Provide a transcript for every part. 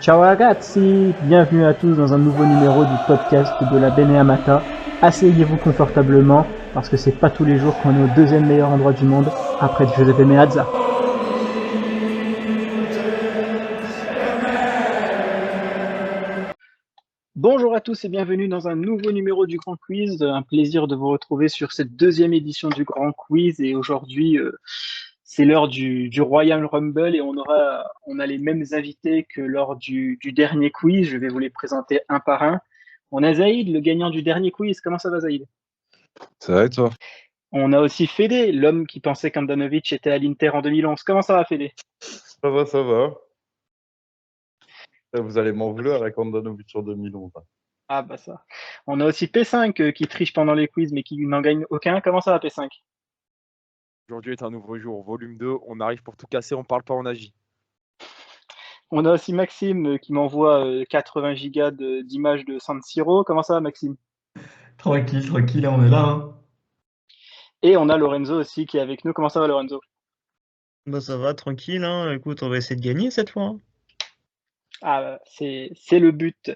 Ciao ragazzi, bienvenue à tous dans un nouveau numéro du podcast de la Beneamata. Asseyez-vous confortablement parce que c'est pas tous les jours qu'on est au deuxième meilleur endroit du monde après Giuseppe Meazza. Bonjour à tous et bienvenue dans un nouveau numéro du Grand Quiz. Un plaisir de vous retrouver sur cette deuxième édition du Grand Quiz et aujourd'hui c'est l'heure du Royal Rumble et on a les mêmes invités que lors du dernier quiz. Je vais vous les présenter un par un. On a Zaïd, le gagnant du dernier quiz. Comment ça va Zaïd? Ça va et toi? On a aussi Fede, l'homme qui pensait qu'Andanovic était à l'Inter en 2011. Comment ça va Fede? Ça va, ça va. Vous allez m'en vouloir avec Handanovic sur 2011. Ah bah ça. On a aussi P5 qui triche pendant les quiz mais qui n'en gagne aucun. Comment ça va P5? Aujourd'hui est un nouveau jour, volume 2, on arrive pour tout casser, on parle pas, on agit. On a aussi Maxime qui m'envoie 80 gigas d'images de San Siro. Comment ça va Maxime? Tranquille, on est là, hein. Et on a Lorenzo aussi qui est avec nous. Comment ça va Lorenzo? Bah ça va, tranquille, hein. Écoute, on va essayer de gagner cette fois, hein. Ah, c'est le but.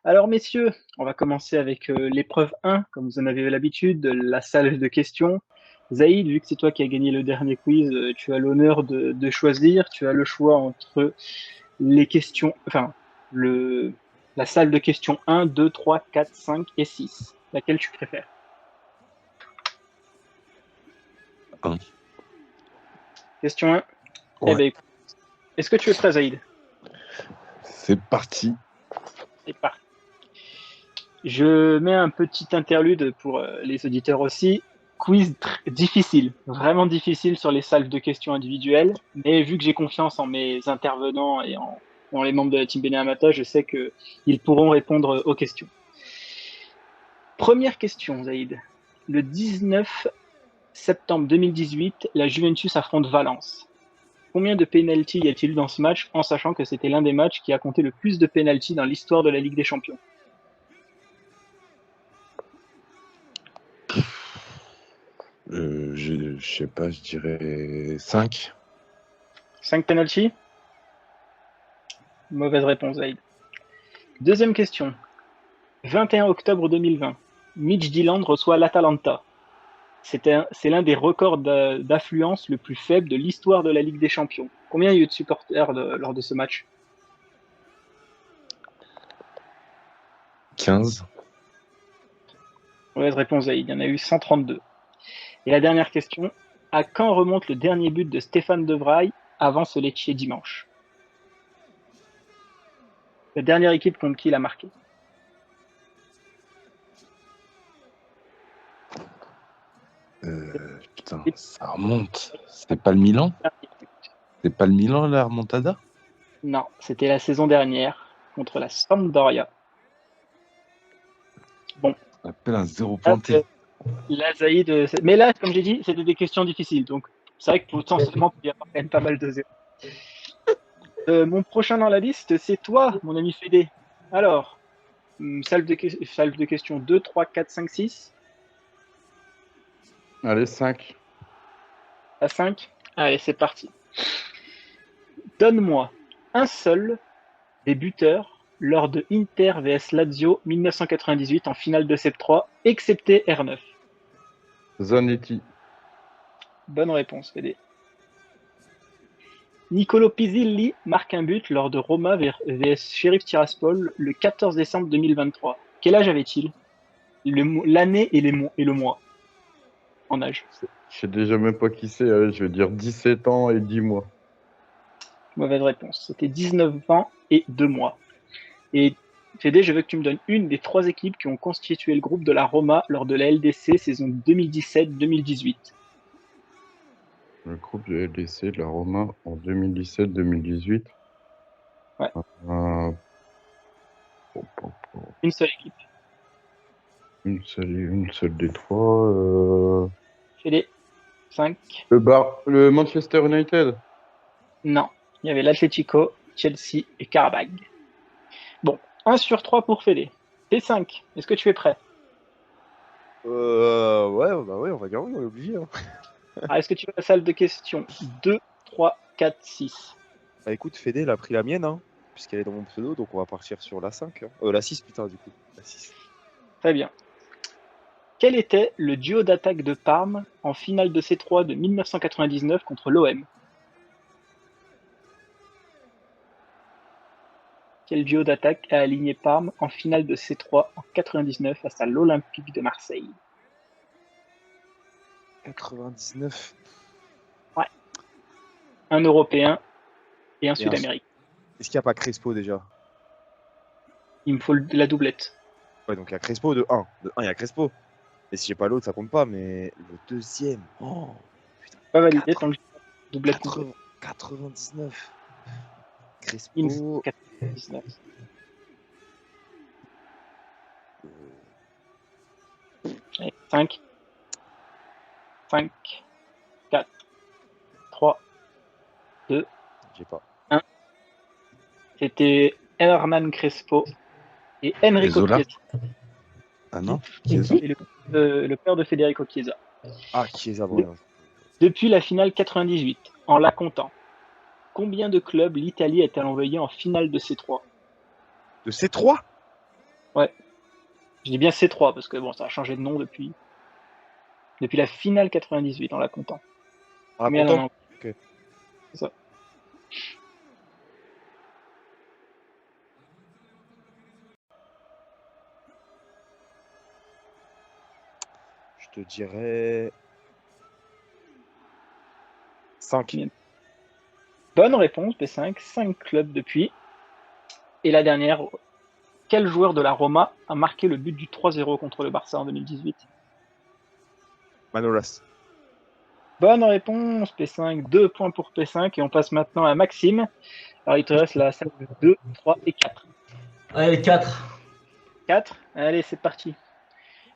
Alors messieurs, on va commencer avec l'épreuve 1, comme vous en avez l'habitude, la salle de questions. Zaïd, vu que c'est toi qui as gagné le dernier quiz, tu as l'honneur de choisir. Tu as le choix entre les questions, la salle de questions 1, 2, 3, 4, 5 et 6. Laquelle tu préfères? Un. Question 1. Ouais. Eh ben, est-ce que tu es prêt, Zaïd? C'est parti. C'est parti. Je mets un petit interlude pour les auditeurs aussi. Quiz difficile, vraiment difficile sur les salles de questions individuelles, mais vu que j'ai confiance en mes intervenants et en les membres de la team Beneamata, je sais qu'ils pourront répondre aux questions. Première question, Zaïd. Le 19 septembre 2018, la Juventus affronte Valence. Combien de pénaltys y a-t-il dans ce match, en sachant que c'était l'un des matchs qui a compté le plus de pénaltys dans l'histoire de la Ligue des Champions? Je sais pas, je dirais 5. 5 pénaltys? Mauvaise réponse, Zaïd. Deuxième question. 21 octobre 2020, Midtjylland reçoit l'Atalanta. C'est l'un des records d'affluence le plus faible de l'histoire de la Ligue des Champions. Combien il y a eu de supporters lors de ce match? 15. Mauvaise réponse, Zaïd. Il y en a eu 132. Et la dernière question. À quand remonte le dernier but de Stéphane De Vrij avant ce Lecce dimanche? La dernière équipe contre qui il a marqué. Putain, ça remonte. C'est pas le Milan? C'est pas le Milan, la remontada? Non, c'était la saison dernière contre la Sampdoria. Bon. On appelle un zéro pointé. Là, Zaïd, mais là, comme j'ai dit, c'était des questions difficiles. Donc, c'est vrai que potentiellement, il y a quand même pas mal de zéros. Mon prochain dans la liste, c'est toi, mon ami Fédé. Alors, salle de questions 2, 3, 4, 5, 6. Allez, 5. À 5. Allez, c'est parti. Donne-moi un seul des buteurs lors de Inter vs Lazio 1998 en finale de Sep 3, excepté R9. Zanetti. Bonne réponse, Fédé. Nicolo Pisilli marque un but lors de Roma vs Sheriff Tiraspol le 14 décembre 2023. Quel âge avait-il? L'année et le mois en âge. Je sais déjà même pas qui c'est. Allez, je vais dire 17 ans et 10 mois. Mauvaise réponse. C'était 19 ans et 2 mois. Et Fédé, je veux que tu me donnes une des 3 équipes qui ont constitué le groupe de la Roma lors de la LDC saison 2017-2018. Le groupe de LDC de la Roma en 2017-2018. Ouais. Euh, Une seule équipe. Une seule des 3. Fédé, 5. Le Manchester United. Non, il y avait l'Atlético, Chelsea et Karabag. Bon, 1 sur 3 pour Fédé. P5, est-ce que tu es prêt? Ouais, on va gagner, on est obligé. Hein. Ah, est-ce que tu veux la salle de questions 2, 3, 4, 6? Bah écoute, Fédé, il a pris la mienne. Hein. puisqu'elle est dans mon pseudo, donc on va partir sur la 5. Hein. La 6, putain, du coup. La 6. Très bien. Quel était le duo d'attaque de Parme en finale de C3 de 1999 contre l'OM? Quel duo d'attaque a aligné Parme en finale de C3 en 99 face à l'Olympique de Marseille? 99. Ouais. Un Européen et un Et Sud-Américain. Est-ce qu'il n'y a pas Crespo déjà? Il me faut la doublette. Ouais, donc il y a Crespo de 1. De 1, il y a Crespo. Et si j'ai pas l'autre, ça compte pas, mais le deuxième. Oh, putain. Pas validé tant que j'ai doublette. 99. Il me Crespo. faut 99. 5, 5, 4, 3, 2, J'ai pas. 1. C'était Hernan Crespo et Enrico Zola. Chiesa. Ah non, Et le père de Federico Chiesa. Ah, Chiesa, bon. Depuis la finale 98, en la comptant, combien de clubs l'Italie a-t-elle envoyé en finale de C3? De C3? Ouais. Je dis bien C3 parce que bon, ça a changé de nom depuis la finale 98 en la comptant. En la Combien comptant? en a- Ok. C'est ça. Je te dirais 5. Bonne réponse, P5. 5 clubs depuis. Et la dernière, quel joueur de la Roma a marqué le but du 3-0 contre le Barça en 2018? Manolas. Bonne réponse, P5. 2 points pour P5. Et on passe maintenant à Maxime. Alors, il te reste la salle de 2, 3 et 4. Allez, 4. 4. Allez, c'est parti.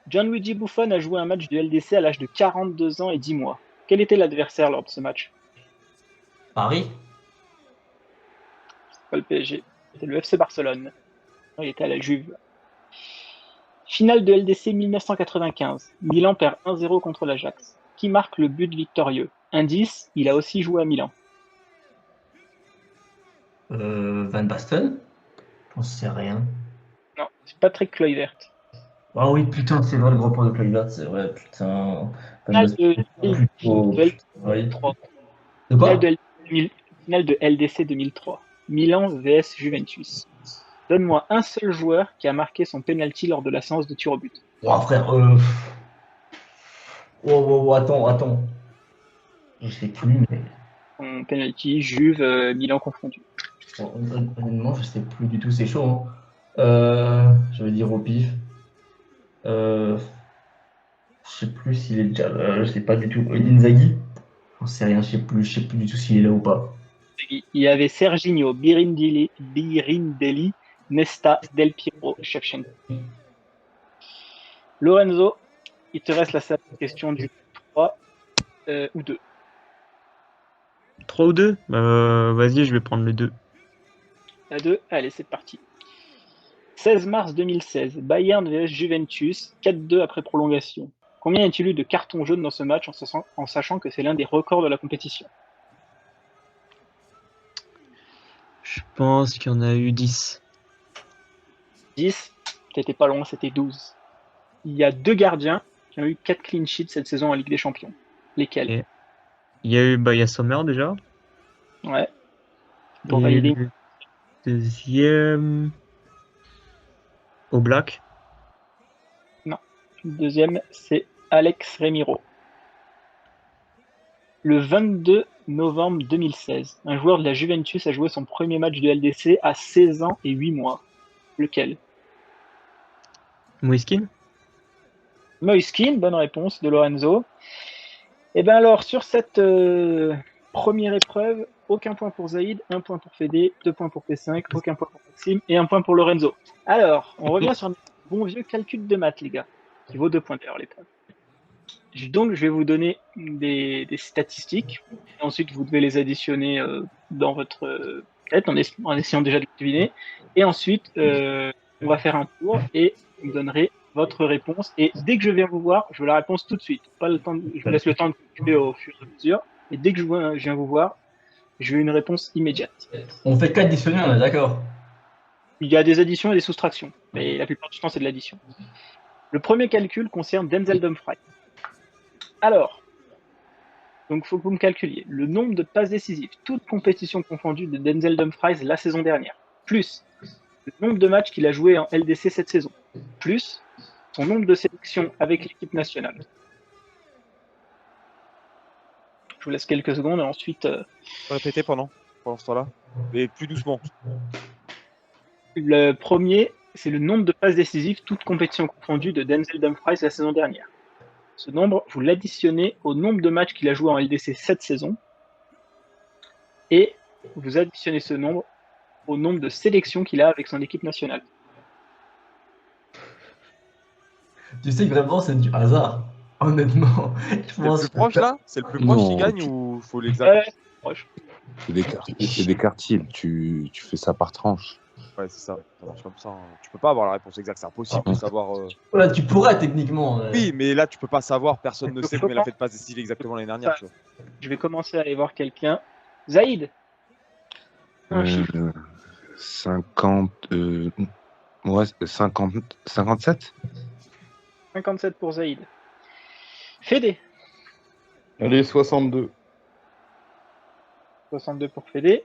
Gianluigi Buffon a joué un match du LDC à l'âge de 42 ans et 10 mois. Quel était l'adversaire lors de ce match? Paris. Pas le PSG. C'était le FC Barcelone. Non, il était à la Juve. Finale de LDC 1995. Milan perd 1-0 contre l'Ajax. Qui marque le but victorieux? Indice, il a aussi joué à Milan. Van Basten. J'en sais rien. Non, c'est Patrick Kluivert. Ah oui, putain, c'est vrai, le gros point de Kluivert, c'est vrai, putain. Van Finale Basten, plutôt. de Oui. 2003. De quoi? Finale de LDC 2003. Milan vs Juventus. Donne-moi un seul joueur qui a marqué son penalty lors de la séance de tir au but. Oh, frère, attends. Je sais plus, mais. Son penalty, Juve, Milan confondu. Honnêtement, je sais plus du tout, c'est chaud. Hein. Je vais dire au pif. Je sais plus s'il est déjà. Je sais pas du tout. Inzaghi? J'en sais rien, je sais plus du tout s'il est là ou pas. Il y avait Serginho, Birindelli, Nesta, Del Piero, Shevchenko. Lorenzo, il te reste la seule question du 3 ou 2. 3 ou 2? Vas-y, je vais prendre le 2. La 2, allez, c'est parti. 16 mars 2016, Bayern vs Juventus, 4-2 après prolongation. Combien y a-t-il eu de cartons jaunes dans ce match en sachant que c'est l'un des records de la compétition? Je pense qu'il y en a eu 10. 10, t'étais pas loin, c'était 12. Il y a 2 gardiens qui ont eu 4 clean sheets cette saison en Ligue des Champions. Lesquels? Et il y a eu Sommer déjà. Ouais. Pour Et valider. le deuxième. Au Black. Non. Le deuxième, c'est Alex Remiro. Le 22 novembre 2016, un joueur de la Juventus a joué son premier match de LDC à 16 ans et 8 mois. Lequel? Moiskin. Moiskin, bonne réponse de Lorenzo. Et bien alors, sur cette première épreuve, aucun point pour Zaïd, 1 point pour Fédé, 2 points pour P5, aucun point pour Maxime et 1 point pour Lorenzo. Alors, on revient sur un bon vieux calcul de maths, les gars, qui vaut 2 points d'ailleurs l'épreuve. Donc, je vais vous donner des statistiques, et ensuite vous devez les additionner dans votre tête en essayant déjà de les deviner. Et ensuite, on va faire un tour et vous me donnerez votre réponse. Et dès que je viens vous voir, je veux la réponse tout de suite. Pas le temps je vous laisse le temps de calculer au fur et à mesure. Et dès que je viens vous voir, Je veux une réponse immédiate. On fait qu'additionner, on est d'accord. Il y a des additions et des soustractions, mais la plupart du temps, c'est de l'addition. Le premier calcul concerne Denzel Dumfries. Alors, donc il faut que vous me calculiez le nombre de passes décisives, toutes compétitions confondues, de Denzel Dumfries la saison dernière, plus le nombre de matchs qu'il a joué en LDC cette saison, plus son nombre de sélections avec l'équipe nationale. Je vous laisse quelques secondes et ensuite Répétez pendant ce temps-là. Mais plus doucement. le premier, c'est le nombre de passes décisives, toutes compétitions confondues, de Denzel Dumfries la saison dernière. Ce nombre, vous l'additionnez au nombre de matchs qu'il a joué en LDC cette saison et vous additionnez ce nombre au nombre de sélections qu'il a avec son équipe nationale. Tu sais que vraiment, c'est du hasard. Honnêtement. C'est le plus proche là? C'est le plus proche qui Non, gagne tu- ou faut l'exact? Proche. C'est des quartiles. Tu fais ça par tranche. Ouais, c'est ça. Ça marche comme ça. Hein. Tu peux pas avoir la réponse exacte. C'est impossible de savoir. Ouais, tu pourrais techniquement. Oui, mais là, tu peux pas savoir. Personne ne sait combien il a fait de passes décisives exactement l'année dernière. Tu vois. Je vais commencer à aller voir quelqu'un. Zaïd, un chiffre. 50. Ouais, 57. 57 pour Zaïd. Fédé, Allez, 62. 62 pour Fédé.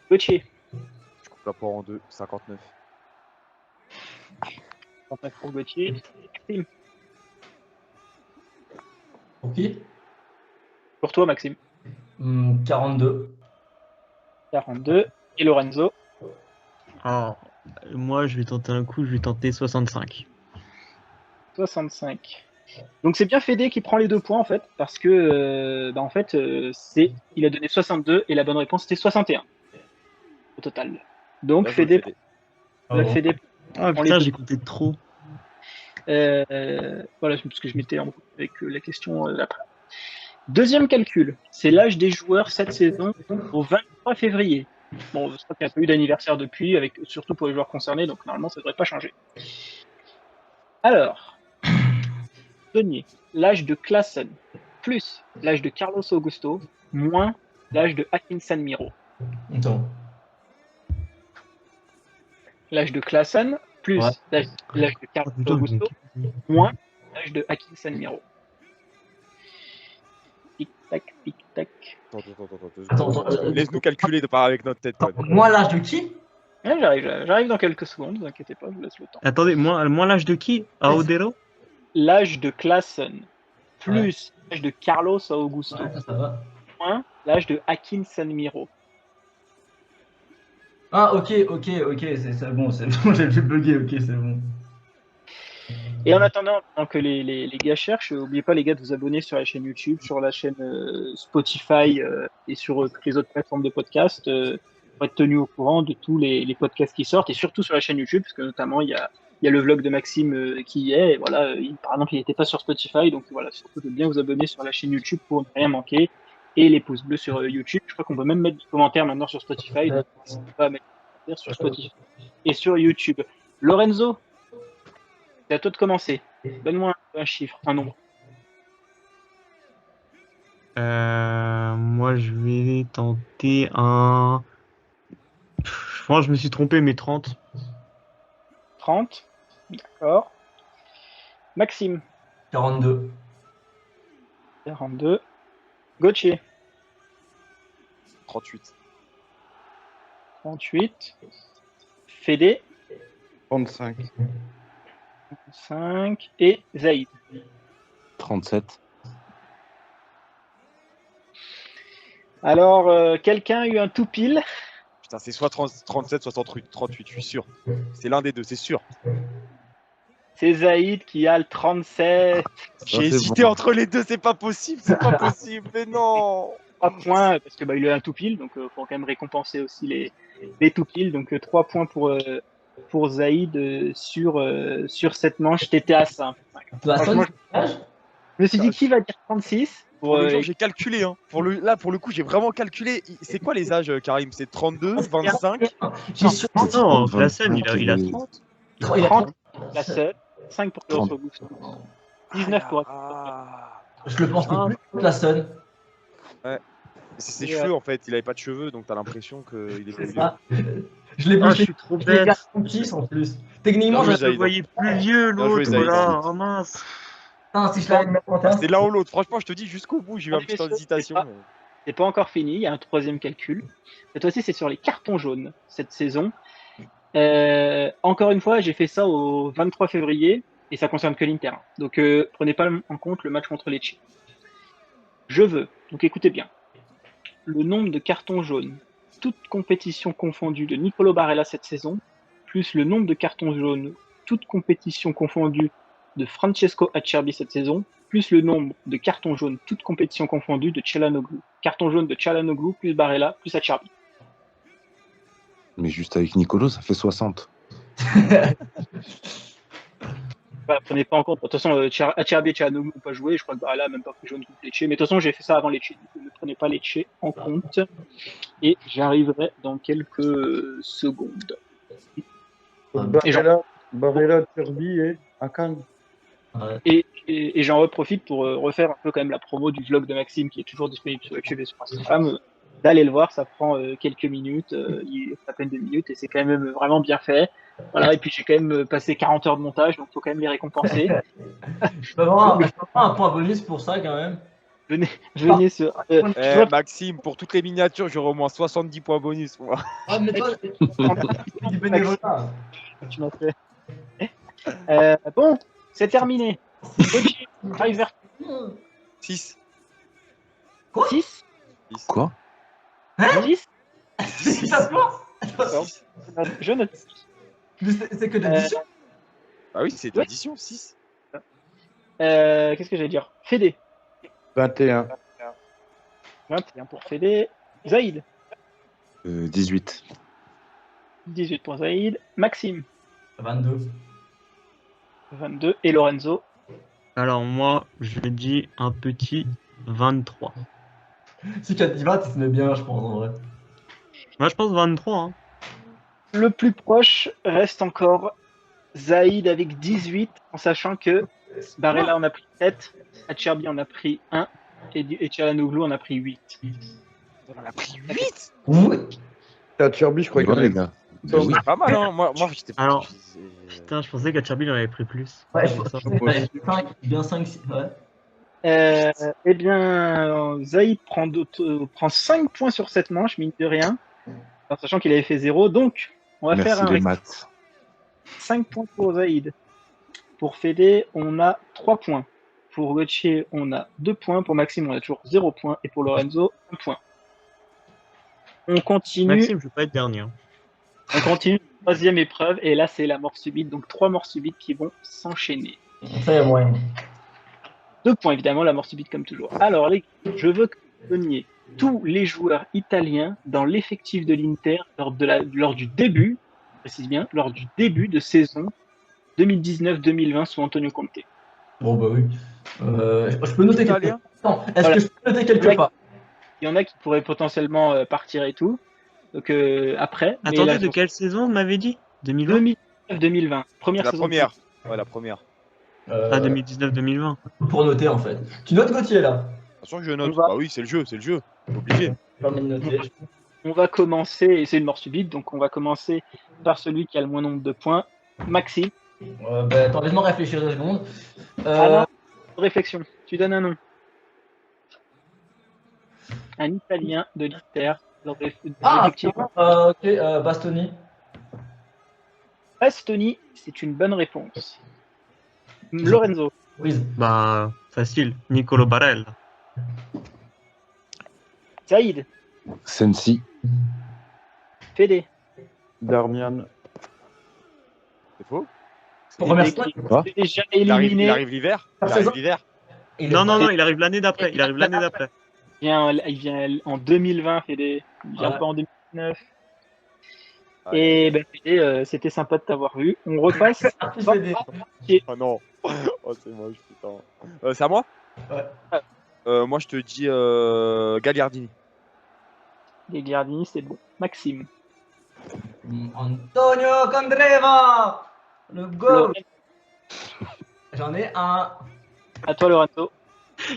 Gauthier, Je coupe la poire en deux. 59. 59 pour Gauthier. Maxime, Ok. pour toi, Maxime. 42. 42. Et Lorenzo, Alors, moi, je vais tenter un coup, je vais tenter 65. 65. Donc c'est bien Fédé qui prend les 2 points en fait, parce que il a donné 62 et la bonne réponse c'était 61 au total. Donc Bien joué, Fédé, Fédé. Fédé Ah prend les putain, 2. j'ai compté trop. Voilà, parce que je m'étais embrouillé avec la question après. Deuxième calcul, c'est l'âge des joueurs cette saison au 23 février. Bon, je crois qu'il n'y a pas eu d'anniversaire depuis, surtout pour les joueurs concernés, donc normalement ça ne devrait pas changer. Alors, Denier, l'âge de Klaassen plus l'âge de Carlos Augusto moins l'âge de Hakim Sanmiro. Attends. L'âge de Klaassen plus Ouais. l'âge de Carlos Putain, Augusto moins l'âge de Hakim Sanmiro. Tic-tac, tic-tac. Attends, Laisse-nous calculer de part avec notre tête. attends, Quoi. moi, l'âge de qui? Ouais, j'arrive dans quelques secondes, ne vous inquiétez pas, je vous laisse le temps. Attendez, moi l'âge de qui? Aodero? L'âge de Klaassen plus l'âge de Carlos Augusto Ouais, ça va. moins l'âge de Hakim Sanmiro. Ah, ok, c'est bon, j'ai pu bugger, ok, c'est bon. Et en attendant, pendant que les gars cherchent, n'oubliez pas les gars de vous abonner sur la chaîne YouTube, sur la chaîne Spotify et sur toutes les autres plateformes de podcast pour être tenu au courant de tous les podcasts qui sortent et surtout sur la chaîne YouTube parce que notamment il y a le vlog de Maxime qui y est et voilà, par exemple il n'était pas sur Spotify donc voilà, surtout de bien vous abonner sur la chaîne YouTube pour ne rien manquer et les pouces bleus sur YouTube. Je crois qu'on peut même mettre des commentaires maintenant sur Spotify, donc n'hésitez pas à mettre des commentaires sur Spotify et sur YouTube. Lorenzo, c'est à toi de commencer. Donne-moi un chiffre, un nombre. Moi, je vais tenter un. Je pense que je me suis trompé, mais 30. 30. D'accord. Maxime, 42. 42. Gauthier, 38. 38. Fédé, 35. 5. Et Zaïd. 37. Alors, quelqu'un a eu un tout pile. Putain, c'est soit 37, soit 38, je suis sûr. C'est l'un des deux, c'est sûr. C'est Zaïd qui a le 37. J'ai c'est hésité bon. entre les deux, c'est pas possible, mais non. 3 points, parce que il a un tout pile, donc il faut quand même récompenser aussi les tout piles. Donc 3 points pour Zaïd sur cette manche. T'étais à 5. Franchement, Je me suis dit qui va dire 36 Pour le genre, j'ai calculé. Hein. Pour le coup, j'ai vraiment calculé. C'est quoi les âges, Karim? C'est 32, 25? j'ai sûr. Non, Klaassen, il a 30. Il a 30 la seule, 5 pour Carlos Augusto, 19 pour Ah. Je le pense plus que la Sun. C'est ses Et, cheveux en fait, il avait pas de cheveux donc t'as l'impression qu'il est C'est plus vieux. ça. Je l'ai Ah, je poussé. suis trop Je l'ai bête. gardé en 6 en plus. Techniquement, Bien joué, je Je le Zaïd. voyais plus vieux, Bien joué, l'autre, Zaïd. là. Oh mince. Putain, si je l'avais mis en Ah, 31, c'était l'un ou l'autre. Franchement, je te dis jusqu'au bout, j'ai eu un Allez, petit temps messieurs, d'hésitation. c'est pas encore fini, il y a un troisième calcul. Cette fois-ci, c'est sur les cartons jaunes cette saison. Encore une fois, j'ai fait ça au 23 février et ça concerne que l'Inter. Donc prenez pas en compte le match contre Lecce. Je veux, donc écoutez bien, le nombre de cartons jaunes, toutes compétitions confondues de Nicolo Barella cette saison, plus le nombre de cartons jaunes, toutes compétitions confondues de Francesco Acerbi cette saison, plus le nombre de cartons jaunes, toutes compétitions confondues de Çalhanoğlu. Carton jaune de Çalhanoğlu, plus Barella, plus Acerbi. Mais juste avec Nicolo, ça fait 60. Voilà, prenez pas en compte. De toute façon, Acerbi et Çalhanoğlu n'ont pas joué. Je crois que Barella n'a même pas pris jaune contre Lecce. Mais de toute façon, j'ai fait ça avant Lecce. Donc ne prenez pas Lecce en compte. Et j'arriverai dans quelques secondes. Et Barella, Turbi et Akan. Ouais. Et j'en reprofite pour refaire un peu quand même la promo du vlog de Maxime qui est toujours disponible sur YouTube et sur Instagram. D'aller le voir, ça prend quelques minutes, à peine 2 minutes, et c'est quand même vraiment bien fait. Voilà, et puis j'ai quand même passé 40 heures de montage, donc il faut quand même les récompenser. Je peux avoir un point bonus pour ça quand même. Venez sur. tu vois, Maxime, pour toutes les miniatures, j'aurai au moins 70 points bonus. Moi. Ah, mais toi, c'est du bénévolat. tu m'as fait. Bon, c'est terminé. Kochi, River 6. 6 Quoi? 10 C'est ta force. Je note. Mais c'est que de l'addition. Ah oui, c'est de l'addition, 6. Qu'est-ce que j'allais dire? Fédé. 21. 21 pour Fédé. Zaïd. 18. 18 pour Zaïd. Maxime. 22. 22. Et Lorenzo. Alors, moi, je dis un petit 23. Si Kadiva, tu te mets bien, je pense, en vrai. Moi, je pense 23. Hein. Le plus proche reste encore Zaïd avec 18, en sachant que Barella en a pris 7, Acerbi en a pris 1 et Çalhanoğlu en a pris 8. On a pris 8. Oui. T'as Turbi, je crois qu'il y en Ouais, a. les gars. Ça, Oui. C'est pas mal, hein. Moi j'étais pas. Alors, Putain, je pensais qu'Acerbi il en avait pris plus. Ouais, C'est pour ça. bien 5, 6. Ouais. Eh bien, Zaïd prend 5 points sur cette manche, mine de rien, en sachant qu'il avait fait 0. Donc, on va Merci faire les maths. 5 points pour Zaïd. Pour Fédé, on a 3 points. Pour Gauthier, on a 2 points. Pour Maxime, on a toujours 0 points. Et pour Lorenzo, 1 point. On continue. Maxime, je vais pas être dernier. Hein. On continue. Troisième épreuve. Et là, c'est la mort subite. Donc, 3 morts subites qui vont s'enchaîner. Ça, y a moyen. 2 points, évidemment, la mort subite comme toujours. Alors, les gars, je veux que vous donniez tous les joueurs italiens dans l'effectif de l'Inter lors du début, je précise bien, lors du début de saison 2019-2020 sous Antonio Conte. Bon, bah oui. Je peux noter quelque Italien. part. Est-ce Voilà. que je peux noter quelque part? Il y en a qui pourraient potentiellement partir et tout. Donc après. mais Attendez, là, de quelle saison vous m'avez dit 2020 2019-2020. Première La saison. première. Ouais, la première. Ah, 2019-2020. Pour noter, en fait. Tu notes Gauthier, là? Attention que je note. On va- Bah oui, c'est le jeu. Obligé. Permis de noter. On va commencer, et c'est une mort subite, donc on va commencer par celui qui a le moins nombre de points. Maxime. Bah, attends, laisse-moi réfléchir 2 secondes. Ah non, réflexion. Tu donnes un nom. Un Italien de l'Inter. Effectivement. Ok, Bastoni. Bastoni, c'est une bonne réponse. Lorenzo. Quiz. Bah, facile. Nicolo Barella. Saïd. Sensi. Fédé. Darmian. C'est faux. Première Fédé semaine. qui Quoi est déjà Il éliminé. arrive l'hiver. Par Il arrive saison. l'hiver. Non, il arrive l'année d'après. Il arrive l'année d'après. Il vient en 2020, Fédé. Il vient Ouais. pas en 2019. Ouais. Et ben, Fédé, c'était sympa de t'avoir vu. On repasse. Fédé. Oh non. Oh, c'est moche, putain. C'est à moi? Ouais. Moi, je te dis Gagliardini. Les Gardini, c'est bon. Maxime. Antonio Candreva. Le goal. Lorenzo. J'en ai un. À toi, Lorenzo.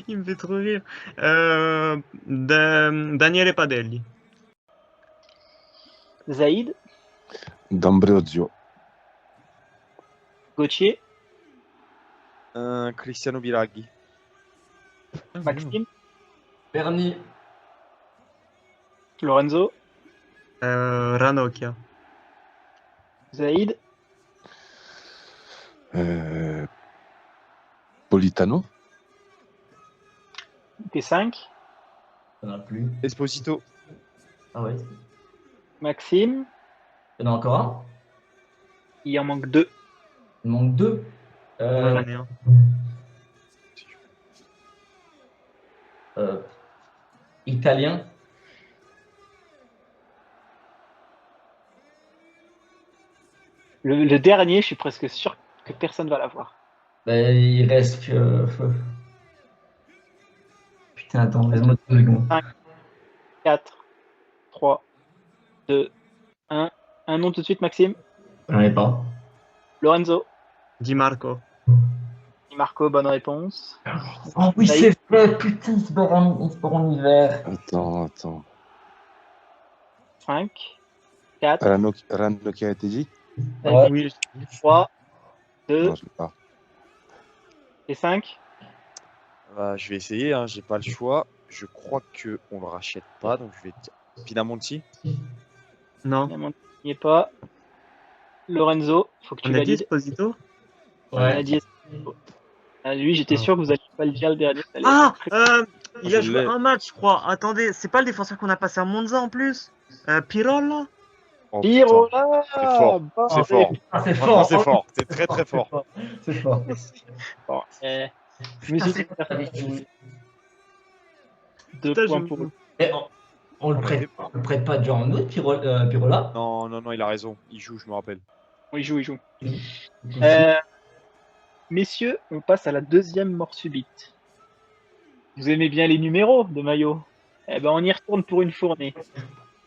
Il me fait trop rire. Daniele Padelli. Zaïd, D'Ambrosio. Gauthier, Cristiano Biraghi. Maxime, Bernie. Lorenzo, Ranocchia. Zaïd, Politano. P5, Il n'y en a plus. Esposito. Ah ouais. Maxime, Il y en a encore un. il en manque 2. Il manque 2. Moi, j'en ai un. Italien. Le dernier, je suis presque sûr que personne va l'avoir. Ben, il reste que. Putain, attends, laisse-moi 2 secondes. 4, 3, 2, 1. Un nom tout de suite, Maxime. J'en ai pas. Lorenzo, Di Marco. Marco, bonne réponse. Oh oui, Zaïd. c'est vrai, putain, il se barre en hiver. Attends. 5, 4, Ranocchia a été dit? Ouais. Oui, 3, 2 Non, je l'ai pas. et 5. Bah, je vais essayer, hein, j'ai pas le choix. Je crois qu'on le rachète pas, donc je vais dire Pinamonti. non. Il n'y est pas. Lorenzo, faut que tu On a dit valides. Esposito? On a Ouais. dit Esposito. Ah, lui, j'étais Ah. sûr que vous alliez pas le dire le dernier. ça allait Ah être très- il a Je joué l'ai. un match, je crois. Attendez, c'est pas le défenseur qu'on a passé à Monza en plus? Pirol, là? Oh, Piro putain, là, c'est fort. bonne C'est fort. réponse. Ah, c'est Franchement, fort. c'est fort. C'est très très fort. C'est fort. Bon, je me Putain, suis c'est dit, quoi, t'avais dit. 2 Putain, points je- pour eux. Eh, on le prête pas déjà en août, Pirola? Non, il a raison. Il joue, je me rappelle. Il joue. Messieurs, on passe à la deuxième mort subite. Vous aimez bien les numéros de maillot? Eh ben, on y retourne pour une fournée.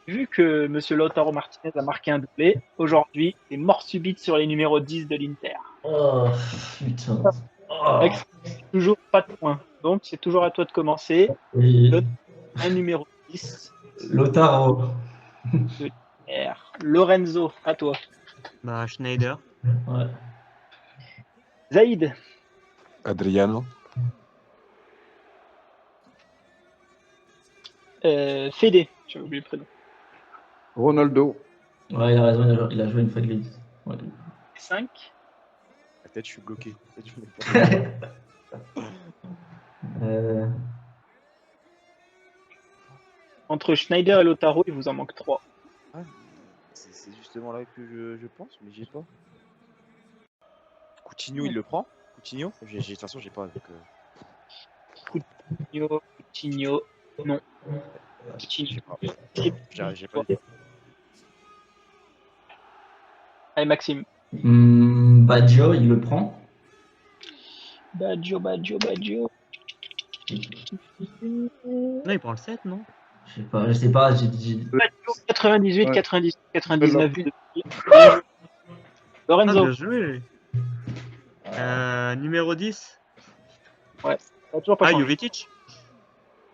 Vu que Monsieur Lautaro Martinez a marqué un doublé, aujourd'hui, c'est mort subite sur les numéros 10 de l'Inter. Oh, putain. Oh. Max, toujours pas de points. Donc, c'est toujours à toi de commencer. Oui. Un numéro 10. Lautaro. R. Lorenzo, à toi. Bah, Schneider. Ouais. Zaïd. Adriano. Fédé. J'ai oublié le prénom. Ronaldo. Ouais, il a raison, il a joué une fois de l'église. Ouais. 5. Peut-être je suis bloqué. Peut-être je me- Entre Schneider et Lautaro, il vous en manque 3. C'est justement là que je pense, mais j'ai pas. Coutinho, il le prend? Coutinho? De toute façon, j'ai pas. Donc, Coutinho. Non. j'ai Coutinho. pas. J'ai pas. Allez, Maxime. Baggio, il le prend. Baggio. Non, il prend le 7, non? Je sais pas, j'ai dit. Baggio, 98, Ouais. 98, 99. Ah, Lorenzo. bien joué. Numéro 10. Ça a toujours pas Ah, changé. Jovetic.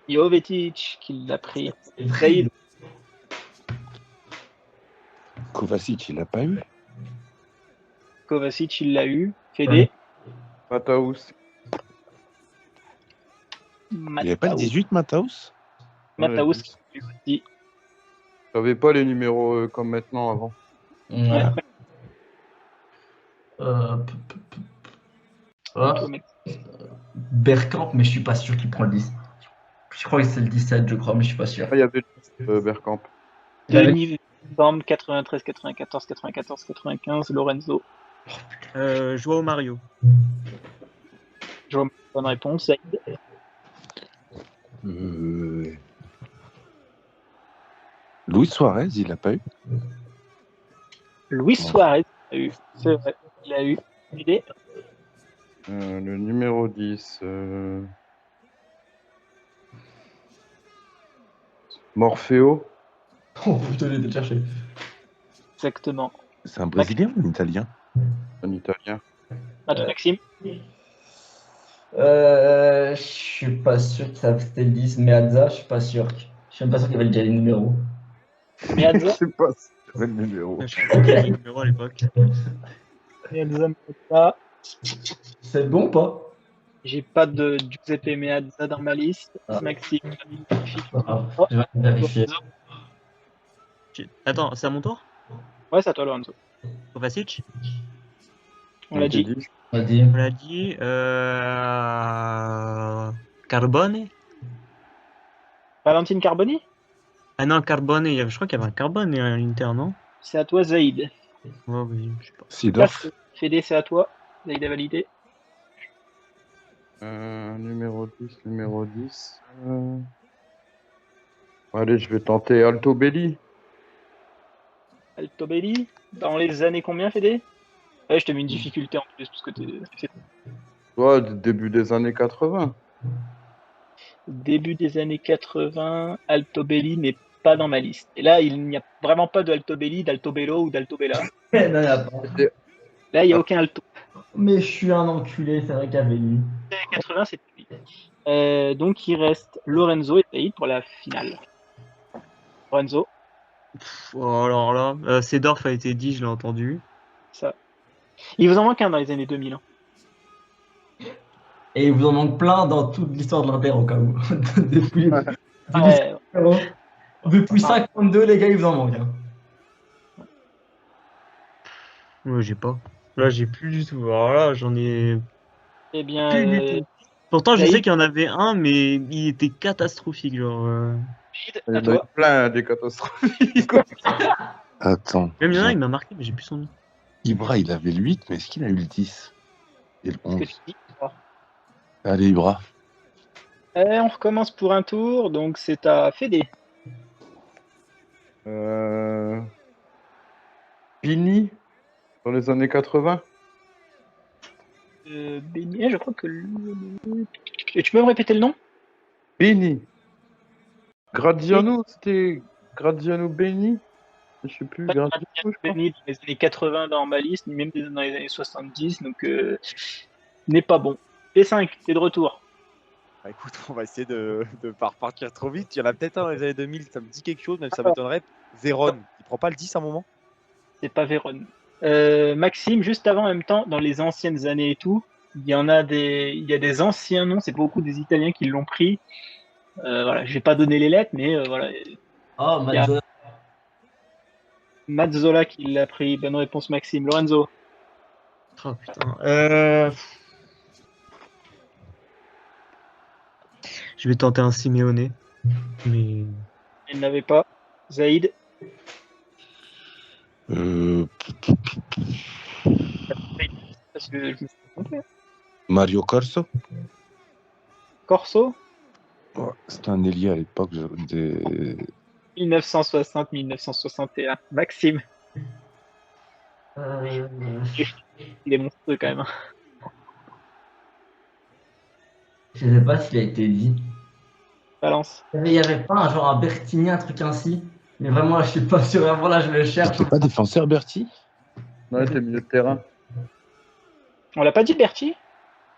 Jovetic qui l'a pris. Zaïd. Kovacic, il l'a pas eu. Kovacic, il l'a eu. Fédé. Mataus. Il n'y avait pas le Mataus. 18, Mataus? Mataus qui l'a eu aussi. J'avais pas les numéros comme maintenant avant. Ouais. Ouais. Ah, Toi, mec. Bergkamp, mais je suis pas sûr qu'il prend le 10. Je crois que c'est le 17, je crois, mais je suis pas sûr. Ah, il y avait Bergkamp. Denis Van 93, 94, 94, 95. Lorenzo. Joao Mario. Bonne réponse. Zaïd. Luis Suarez, il l'a pas eu. Luis Suarez a eu. C'est vrai. Il a eu. Fédé. Le numéro 10. Morfeo. Oh putain, il était cherché. Exactement. C'est un Brésilien ou un Italien? Un Italien. À toi, Maxime. Je suis pas sûr que ça c'était le 10, Meazza, je suis pas sûr. Je suis même pas sûr qu'il y avait déjà les numéros. Meazza, Je sais pas si j'avais le numéro. Je sais pas quel était le numéro à l'époque. Meazza, Meazza. C'est bon ou pas? J'ai pas de Giuseppe Meazza dans ma liste. Ah. Maxime, Ah, Oh, je vais vérifier. Attends, c'est à mon tour? ouais, c'est à toi, Lorenzo. Kovacic? On l'a dit. Vas-y. On l'a dit. Carbone? Valentine Carboni, Ah non, Carbone, je crois qu'il y avait un Carbone à l'Inter, non? c'est à toi, Zaïd. Ouais, oui, je sais pas. Sidorf. Fédé, c'est à toi. Zaïd a validé. Numéro 10, numéro 10. Allez, je vais tenter Alto Belli. Altobelli, dans les années combien, Fédé? Ouais, je te mets une difficulté en plus, parce que c'est Ouais, début des années 80. début des années 80. Altobelli n'est pas dans ma liste. Et là, il n'y a vraiment pas de Altobelli, d'Altobello ou d'Altobella. Non, y a pas. Là, il n'y a aucun Alto. Mais je suis un enculé, c'est vrai qu'il y avait lui. 80, c'est lui. Donc, il reste Lorenzo et Zaïd pour la finale. Lorenzo, Oh, alors là, Seedorf a été dit, je l'ai entendu. ça. Il vous en manque un dans les années 2000. Hein. Et il vous en manque plein dans toute l'histoire de l'Inter au cas où. depuis Ouais, depuis 52, les gars, il vous en manque. Hein. Ouais, j'ai pas. Là, j'ai plus du tout. Alors là, j'en ai eh bien, plus du tout. Pourtant, je Zaïd, sais qu'il y en avait un, mais il était catastrophique. Genre, Zaïd, Il y à en a eu toi. plein des catastrophiques. Attends. Même il y en a un, il m'a marqué, mais j'ai plus son nom. Ibra, il avait le 8, mais est-ce qu'il a eu le 10 et le Ce que 11? tu dis. Alors, Allez, Ibra. on recommence pour un tour, donc c'est à Fédé. Pini, dans les années 80. Beignet, je crois que. Et tu peux me répéter le nom? Beni. Graziano, c'était Graziano Beni. Je sais plus, Pas de Graziano, je crois. Beignet dans les années 80 dans ma liste, ni même dans les années 70, donc n'est pas bon. P5, t'es de retour. Bah, écoute, on va essayer de pas repartir trop vite. Il y en a peut-être un dans les années 2000, ça me dit quelque chose, même si ça m'étonnerait. Véron, il prend pas le 10 à un moment? C'est pas Vérone. Maxime, juste avant, en même temps, dans les anciennes années et tout, il y a des anciens noms, c'est beaucoup des Italiens qui l'ont pris. Voilà, je vais pas donner les lettres, mais voilà. Oh, Il y a Mazzola. Mazzola qui l'a pris. Bonne réponse, Maxime. Lorenzo, Oh putain. Je vais tenter un Simeone. Mais. il n'avait pas. Zaïd, parce que je me suis trompé. Mario Corso. Corso, Ouais, c'était un ailier à l'époque. Des... 1960-1961. Maxime, il est monstrueux quand même. Je sais pas s'il a été dit. Balance. Il y avait pas un genre un Bertini, un truc ainsi. Mais vraiment, là, je suis pas sûr. Vraiment, là, je le cherche. C'était pas défenseur, Berti? Ouais, t'es milieu de terrain. On l'a pas dit, Berti?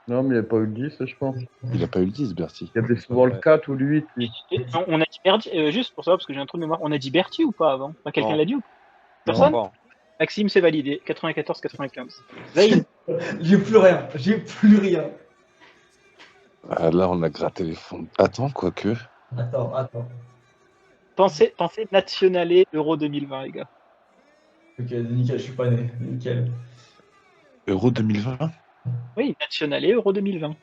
Non, mais il n'y a pas eu le 10, je pense. Il a pas eu le 10, Berti. Il y avait souvent le 4 ou le 8, lui. Non, on a dit Berti, juste pour savoir, parce que j'ai un trou de mémoire. On a dit Berti ou pas avant? Enfin, quelqu'un Non. l'a dit ou pas? Non, Personne? pas. Maxime, c'est validé. 94-95. Zaïd, J'ai plus rien. J'ai plus rien. Ah, là, on a gratté les fonds. Attends, quoique. Attends. pensez Nationale Euro 2020, les gars. Ok, nickel, je suis pas né. Nickel. Euro 2020? Oui, Nationale Euro 2020.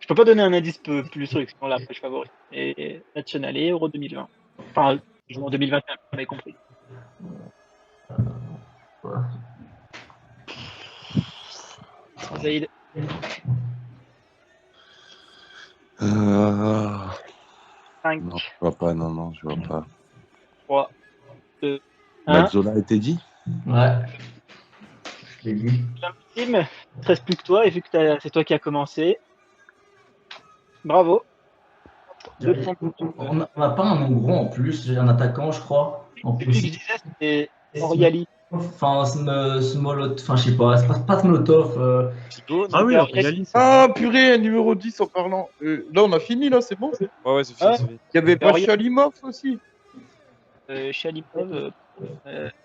Je peux pas donner un indice plus truc, sinon là, après, je favorise. Et Nationale Euro 2020. Enfin, en 2021, vous m'avez compris. Zaïd, Euh... 5, Non, je vois pas, non, je vois pas. 3, 2, 1. Mazzola a été dit? Ouais. Je l'ai dit. Maxime, il ne te reste plus que toi, et vu que c'est toi qui as commencé, bravo. Deux points. On n'a pas un nom gros en plus. J'ai un attaquant, je crois. En Celui que je plus. disais, c'était Oriali. Enfin, enfin, je sais pas, c'est pas Smolotov. Figo, Ah non? oui, Alors, Reali, c'est Ah, purée, un numéro 10 en parlant. Là, on a fini, là, c'est bon. Il Ouais, c'est fini, Ah. c'est fini. y avait pas Alors, il y a- Chalimov aussi. Shalipov,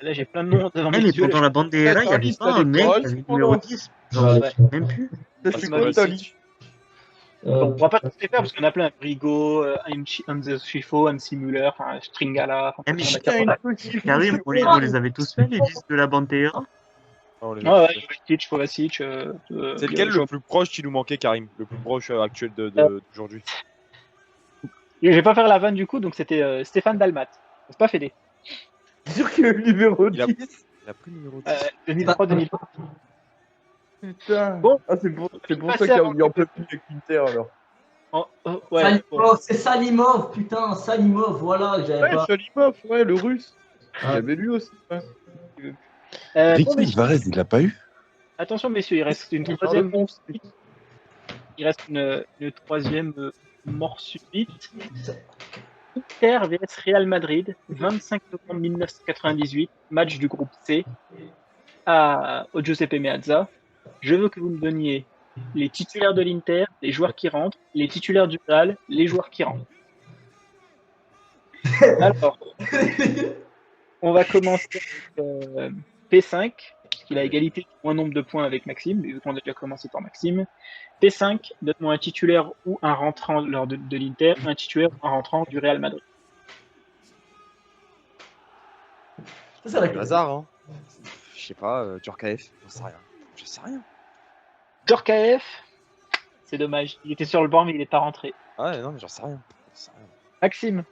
là j'ai plein de noms devant Eh, mes mais yeux. pendant la bande Ouais, il n'y ta avait liste, pas elle un est mec pas qui à avait le jour, numéro là. 10. Je vais aller Ouais. faire. Même plus. Ça, Ah, c'est c'est quoi ta Kovacic. liste? Bon, on va pas tous les faire parce qu'on a plein. Brigo, Hans Schifo, Hansi Müller, enfin, Stringala, enfin, Eh, mais on a Putain, quatre- une petite Karim, on les avait tous fait, les 10 de la bande Ah, on les a Ouais, ouais, tous fait. Jovetic, Kovacic. C'est lequel le plus proche qui nous manquait, Karim? Le plus proche actuel d'aujourd'hui? Je vais pas faire la vanne du coup, donc c'était Stéphane Dalmat. C'est pas Fédé. sûr que le numéro Il a- 10. Il a pris le numéro 10. 2003-2004. Putain. Bon. Ah, c'est pour ça Passer qu'il avant y en peut plus avec l'Inter, alors. Ouais, Salimov, bon. c'est Salimov, putain, Salimov, voilà, que j'avais Ouais, pas. Chalimov, ouais, le russe. Il y Ah. avait lui aussi. Ouais. Bon, Ricky messieurs, Alvarez, il l'a pas eu? attention messieurs, il reste une La troisième, réponse. il reste une troisième mort subite. Inter vs Real Madrid, 25 novembre 1998, match du groupe C au Giuseppe Meazza. Je veux que vous me donniez les titulaires de l'Inter, les joueurs qui rentrent, les titulaires du Real, les joueurs qui rentrent. Alors, on va commencer avec P5, puisqu'il a égalité du moins nombre de points avec Maxime, mais vu qu'on a déjà commencé par Maxime. P5, donne-moi un titulaire ou un rentrant lors de l'Inter, un titulaire ou un rentrant du Real Madrid. C'est la Le hasard, hein. Je sais pas, Djorkaeff, j'en sais rien. Je sais rien. Djorkaeff, c'est dommage, il était sur le banc mais il n'est pas rentré. Ah ouais, non, mais j'en sais rien. J'en sais rien. Maxime,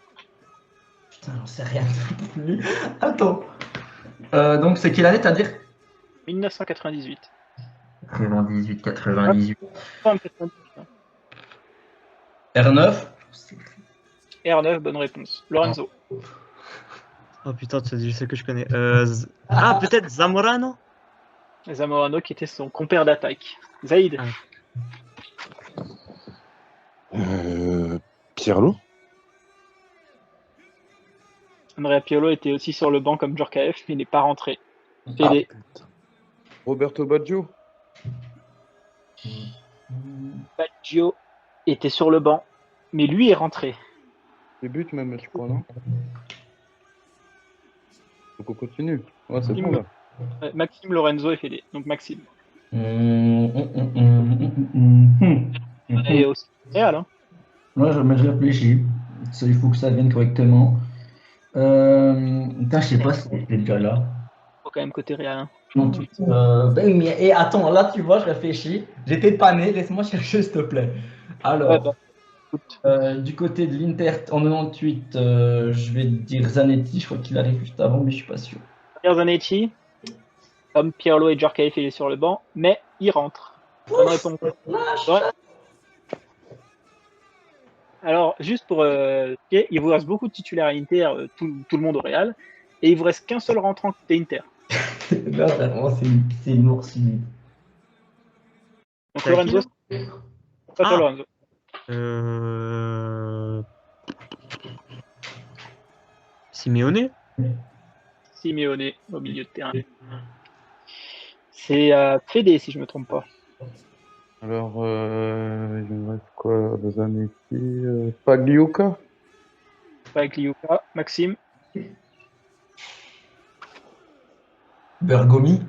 Putain, j'en sais rien. Attends. Donc, c'est quelle année, t'as dit 1998. 98, 98. Fin 98, hein. R9 R9, bonne réponse. Lorenzo, Oh putain, je sais que je connais. Ah, peut-être Zamorano? Zamorano qui était son compère d'attaque. Zaïd, Ah. Pirlo? Andrea Pirlo était aussi sur le banc comme Djorkaeff, mais il n'est pas rentré. Fédé, Roberto Baggio. Baggio était sur le banc, mais lui est rentré. Les buts même, je crois, non? Donc on continue. Ouais, c'est bon, là. Maxime, Lorenzo et Fédé. Donc Maxime. Et aussi Real, hein. Moi, mais je réfléchis. Ça, il faut que ça vienne correctement. Putain, je sais pas si c'était déjà là. Faut quand même côté Real, hein. Non, ben oui, mais et attends, là, tu vois, je réfléchis. J'étais pas né, laisse-moi chercher, s'il te plaît. Alors, Ouais, bah, écoute. du côté de l'Inter, en 98, je vais dire Zanetti. Je crois qu'il arrive juste avant, mais je suis pas sûr. Zanetti, comme Pirlo et Djorkaeff, il est sur le banc, mais il rentre. Bonne réponse. Ouais. Alors, juste pour il vous reste beaucoup de titulaires à Inter, tout le monde au Real, et il vous reste qu'un seul rentrant côté Inter. Là, vraiment, c'est une ours. Donc C'est Lorenzo, qui, pas toi Ah. Lorenzo. Simeone? Simeone au milieu de terrain. C'est Fédé si je me trompe pas. Alors, il me reste quoi? Zanetti, Pagliuca. Pas avec Liuka. Maxime, Bergomi.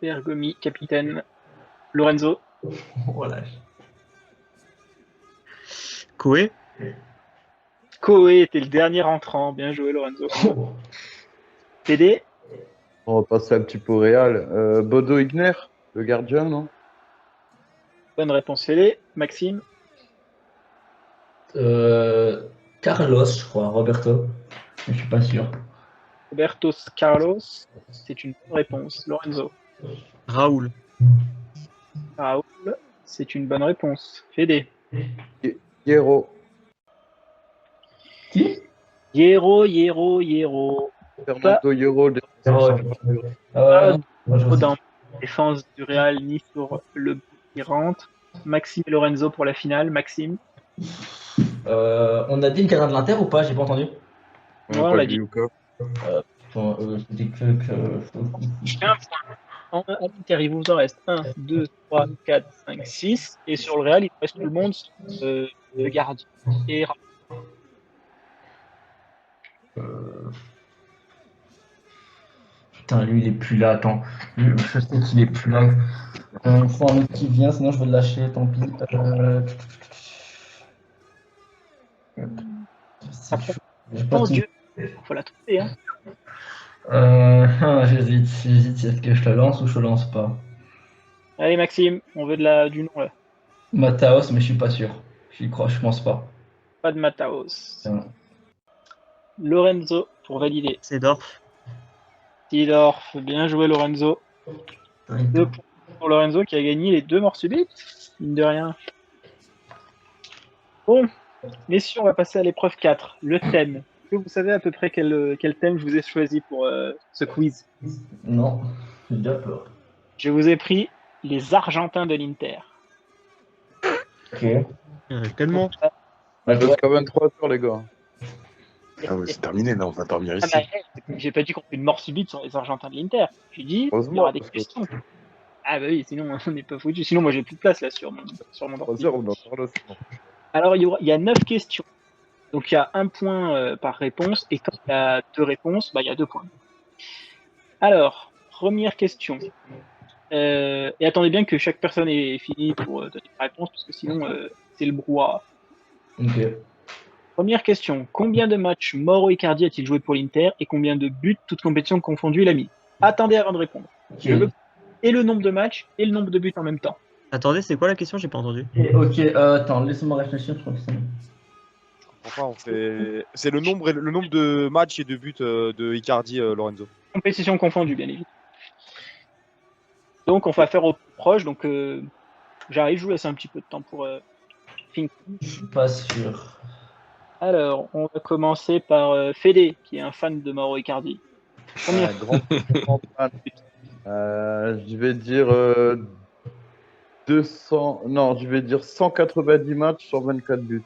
Bergomi, capitaine. Lorenzo, Voilà. Koé? Koé était le dernier rentrant. Bien joué Lorenzo. Fédé, On va passer un petit peu au Real. Bodo Igner, le gardien, non? bonne réponse Fédé. Maxime, Carlos, je crois, Roberto. Mais je suis pas sûr. Robertos Carlos, c'est une bonne réponse. Lorenzo, Raoul? Raoul, c'est une bonne réponse. Fédé, Hierro. Qui Hierro. Fernando Hierro. Dans la défense du Real ni sur le but qui rentre. Maxime et Lorenzo pour la finale. Maxime, On a dit le gardien de l'Inter ou pas? J'ai pas entendu. Ouais, on l'a dit. Pagliuca. Attends, c'était Je fais un point. À l'Inter, il vous en reste 1, 2, 3, 4, 5, 6. Et sur le Real, il vous reste tout le monde, le gardien. Et Putain, lui, il est plus là. Attends, je sais qu'il est plus là. Il faut un autre qui vient, sinon je vais le lâcher, tant pis. C'est chaud. J'ai pas oh tout- Dieu, faut la trouver. Hein. J'hésite. Est-ce que je le lance ou je le lance pas? Allez, Maxime, on veut du nom là. Mataos, mais je suis pas sûr. J'y crois, je pense pas. Pas de Mataos. Tiens. Lorenzo pour valider. C'est Dorf. Tidorf, bien joué Lorenzo. 2 points pour Lorenzo qui a gagné les 2 morts subites, mine de rien. Bon, messieurs, on va passer à l'épreuve 4, le thème. Est-ce que vous savez à peu près quel thème je vous ai choisi pour ce quiz? Non, j'ai déjà peur. Je vous ai pris les Argentins de l'Inter. Ok. Il y en a tellement. Il reste qu'à 23 heures, les gars. Ah ouais, c'est terminé, là, on va dormir Ah ici. bah, j'ai pas dit qu'on fait une mort subite sur les Argentins de l'Inter. J'ai dit il y Heureusement, aura des parce que- questions. Ah bah oui, sinon on n'est pas foutu. Sinon moi j'ai plus de place là sur mon 3 ordi. heures, on en parle sinon. Alors il y a 9 questions. Donc il y a 1 point par réponse et quand il y a 2 réponses, bah, il y a 2 points. Alors, première question. Et attendez bien que chaque personne ait fini pour donner la réponse parce que sinon c'est le brouhaha. Ok. Première question. Combien de matchs Mauro Icardi a-t-il joué pour l'Inter et combien de buts, toutes compétitions confondues, il a mis? Attendez avant de répondre. Je veux et le nombre de matchs et le nombre de buts en même temps. Attendez, c'est quoi la question? J'ai pas entendu. Ok, attends, laisse-moi réfléchir, je crois que c'est. Enfin, c'est le nombre de matchs et de buts de Icardi, Lorenzo. Compétitions confondues, bien évidemment. Donc on va faire au plus proche. Donc j'arrive, je vous laisse un petit peu de temps pour think. Je suis pas sûr. Alors, on va commencer par Fédé, qui est un fan de Mauro Icardi. Combien Grand fan. Je vais dire 200. Non, je vais dire 190 matchs sur 24 buts.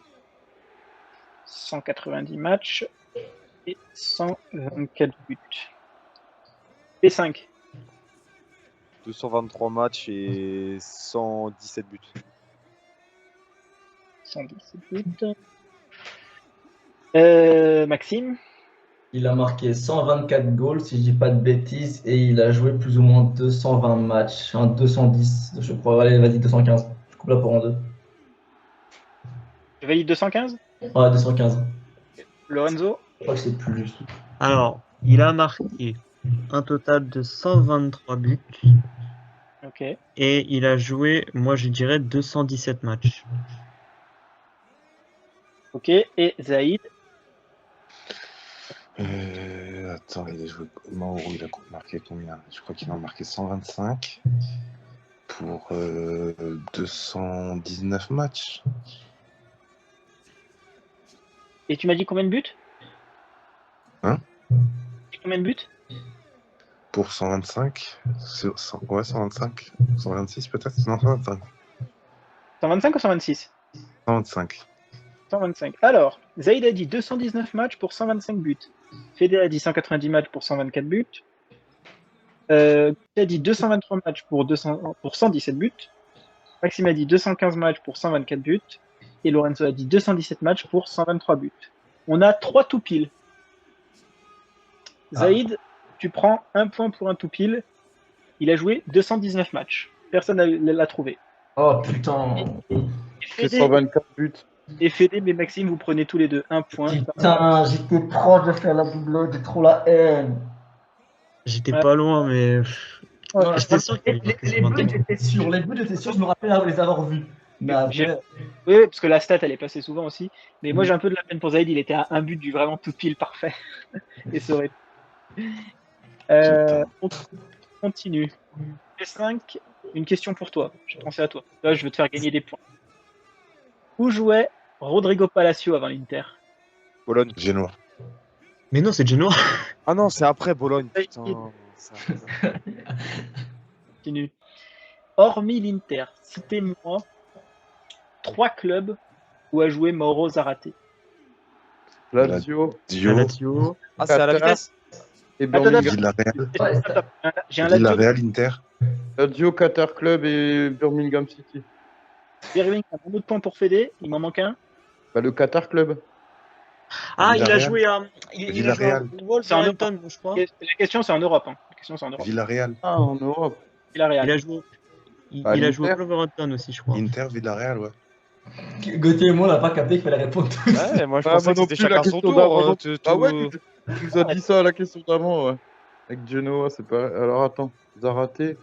190 matchs et 124 buts. P5. 223 matchs et 117 buts. 117 buts. Maxime. Il a marqué 124 goals, si je dis pas de bêtises, et il a joué plus ou moins 220 matchs. 210, je crois. Allez, vas-y, 215. Je coupe la part en deux. Je valide 215. Ouais, 215. Lorenzo. Je crois que c'est plus juste. Alors, il a marqué un total de 123 buts Ok. et il a joué, moi je dirais, 217 matchs. Ok. Et Zaïd. Attends, il a joué. Mauro, il a marqué combien? Je crois qu'il en a marqué 125 pour 219 matchs. Et tu m'as dit combien de buts? Hein? Combien de buts? Pour 125 ouais, 125. 126 peut-être? Non, 125. 125 ou 126? 125. 125. Alors, Zaïd a dit 219 matchs pour 125 buts. Fédé a dit 190 matchs pour 124 buts. Qui a dit 223 matchs pour 117 buts. Maxime a dit 215 matchs pour 124 buts. Et Lorenzo a dit 217 matchs pour 123 buts. On a 3 tout pile. Zaïd, tu prends 1 point pour un tout pile. Il a joué 219 matchs. Personne ne l'a trouvé. Oh putain. C'est 124 buts. Et Fédé et Maxime, vous prenez tous les deux 1 point. Putain, j'étais proche de faire la double, j'ai trop la haine. J'étais Ouais. pas loin, mais Ouais, j'étais sûr qu'il y avait Les marqué buts, 123. j'étais sûr. Les buts, j'étais sûr, je me rappelle les avoir vus. Mais après, Oui, parce que la stat, elle est passée souvent aussi. Mais moi, j'ai un peu de la peine pour Zaïd. Il était à un but du vraiment tout pile parfait. Et ça aurait... on continue. P5, une question pour toi. Je vais penser à toi. Là, je veux te faire gagner des points. Où jouait Rodrigo Palacio avant l'Inter? Bologne. Genoa. Mais non, c'est Genoa. Ah non, c'est après Bologne. Ouais, Putain. Continue. Hormis l'Inter, citez-moi 3 clubs où a joué Mauro Zarate. Lazio. Dio. Lazio. Ah, c'est à la Qatar. vitesse. Et Attends, Birmingham. Villarreal. Ouais, J'ai un Lazio, Villarreal, Inter. Lazio, Qatar Club et Birmingham City. Birmingham, un autre point pour Fede, il m'en manque un. Bah, le Qatar Club. Ah, il a Villarreal. joué à. Il a joué à Villarreal. Wolverhampton, je crois. La question, c'est en Europe. Hein. La question, c'est en Europe. Villarreal. Ah, en Europe. Villarreal. Il a joué. Il À a joué à l'Inter. Wolverhampton aussi, je crois. Inter, Villarreal, ouais. Gauthier et moi, on n'a pas capté qu'il fallait répondre tous. Ouais, moi je Ah, pensais moi que non c'était plus, la chacun son question tour. d'avant. Ah ouais, tout- tu nous as dit ça à la question d'avant, ouais. Avec Genoa, c'est pas. Alors attends, Zaraté.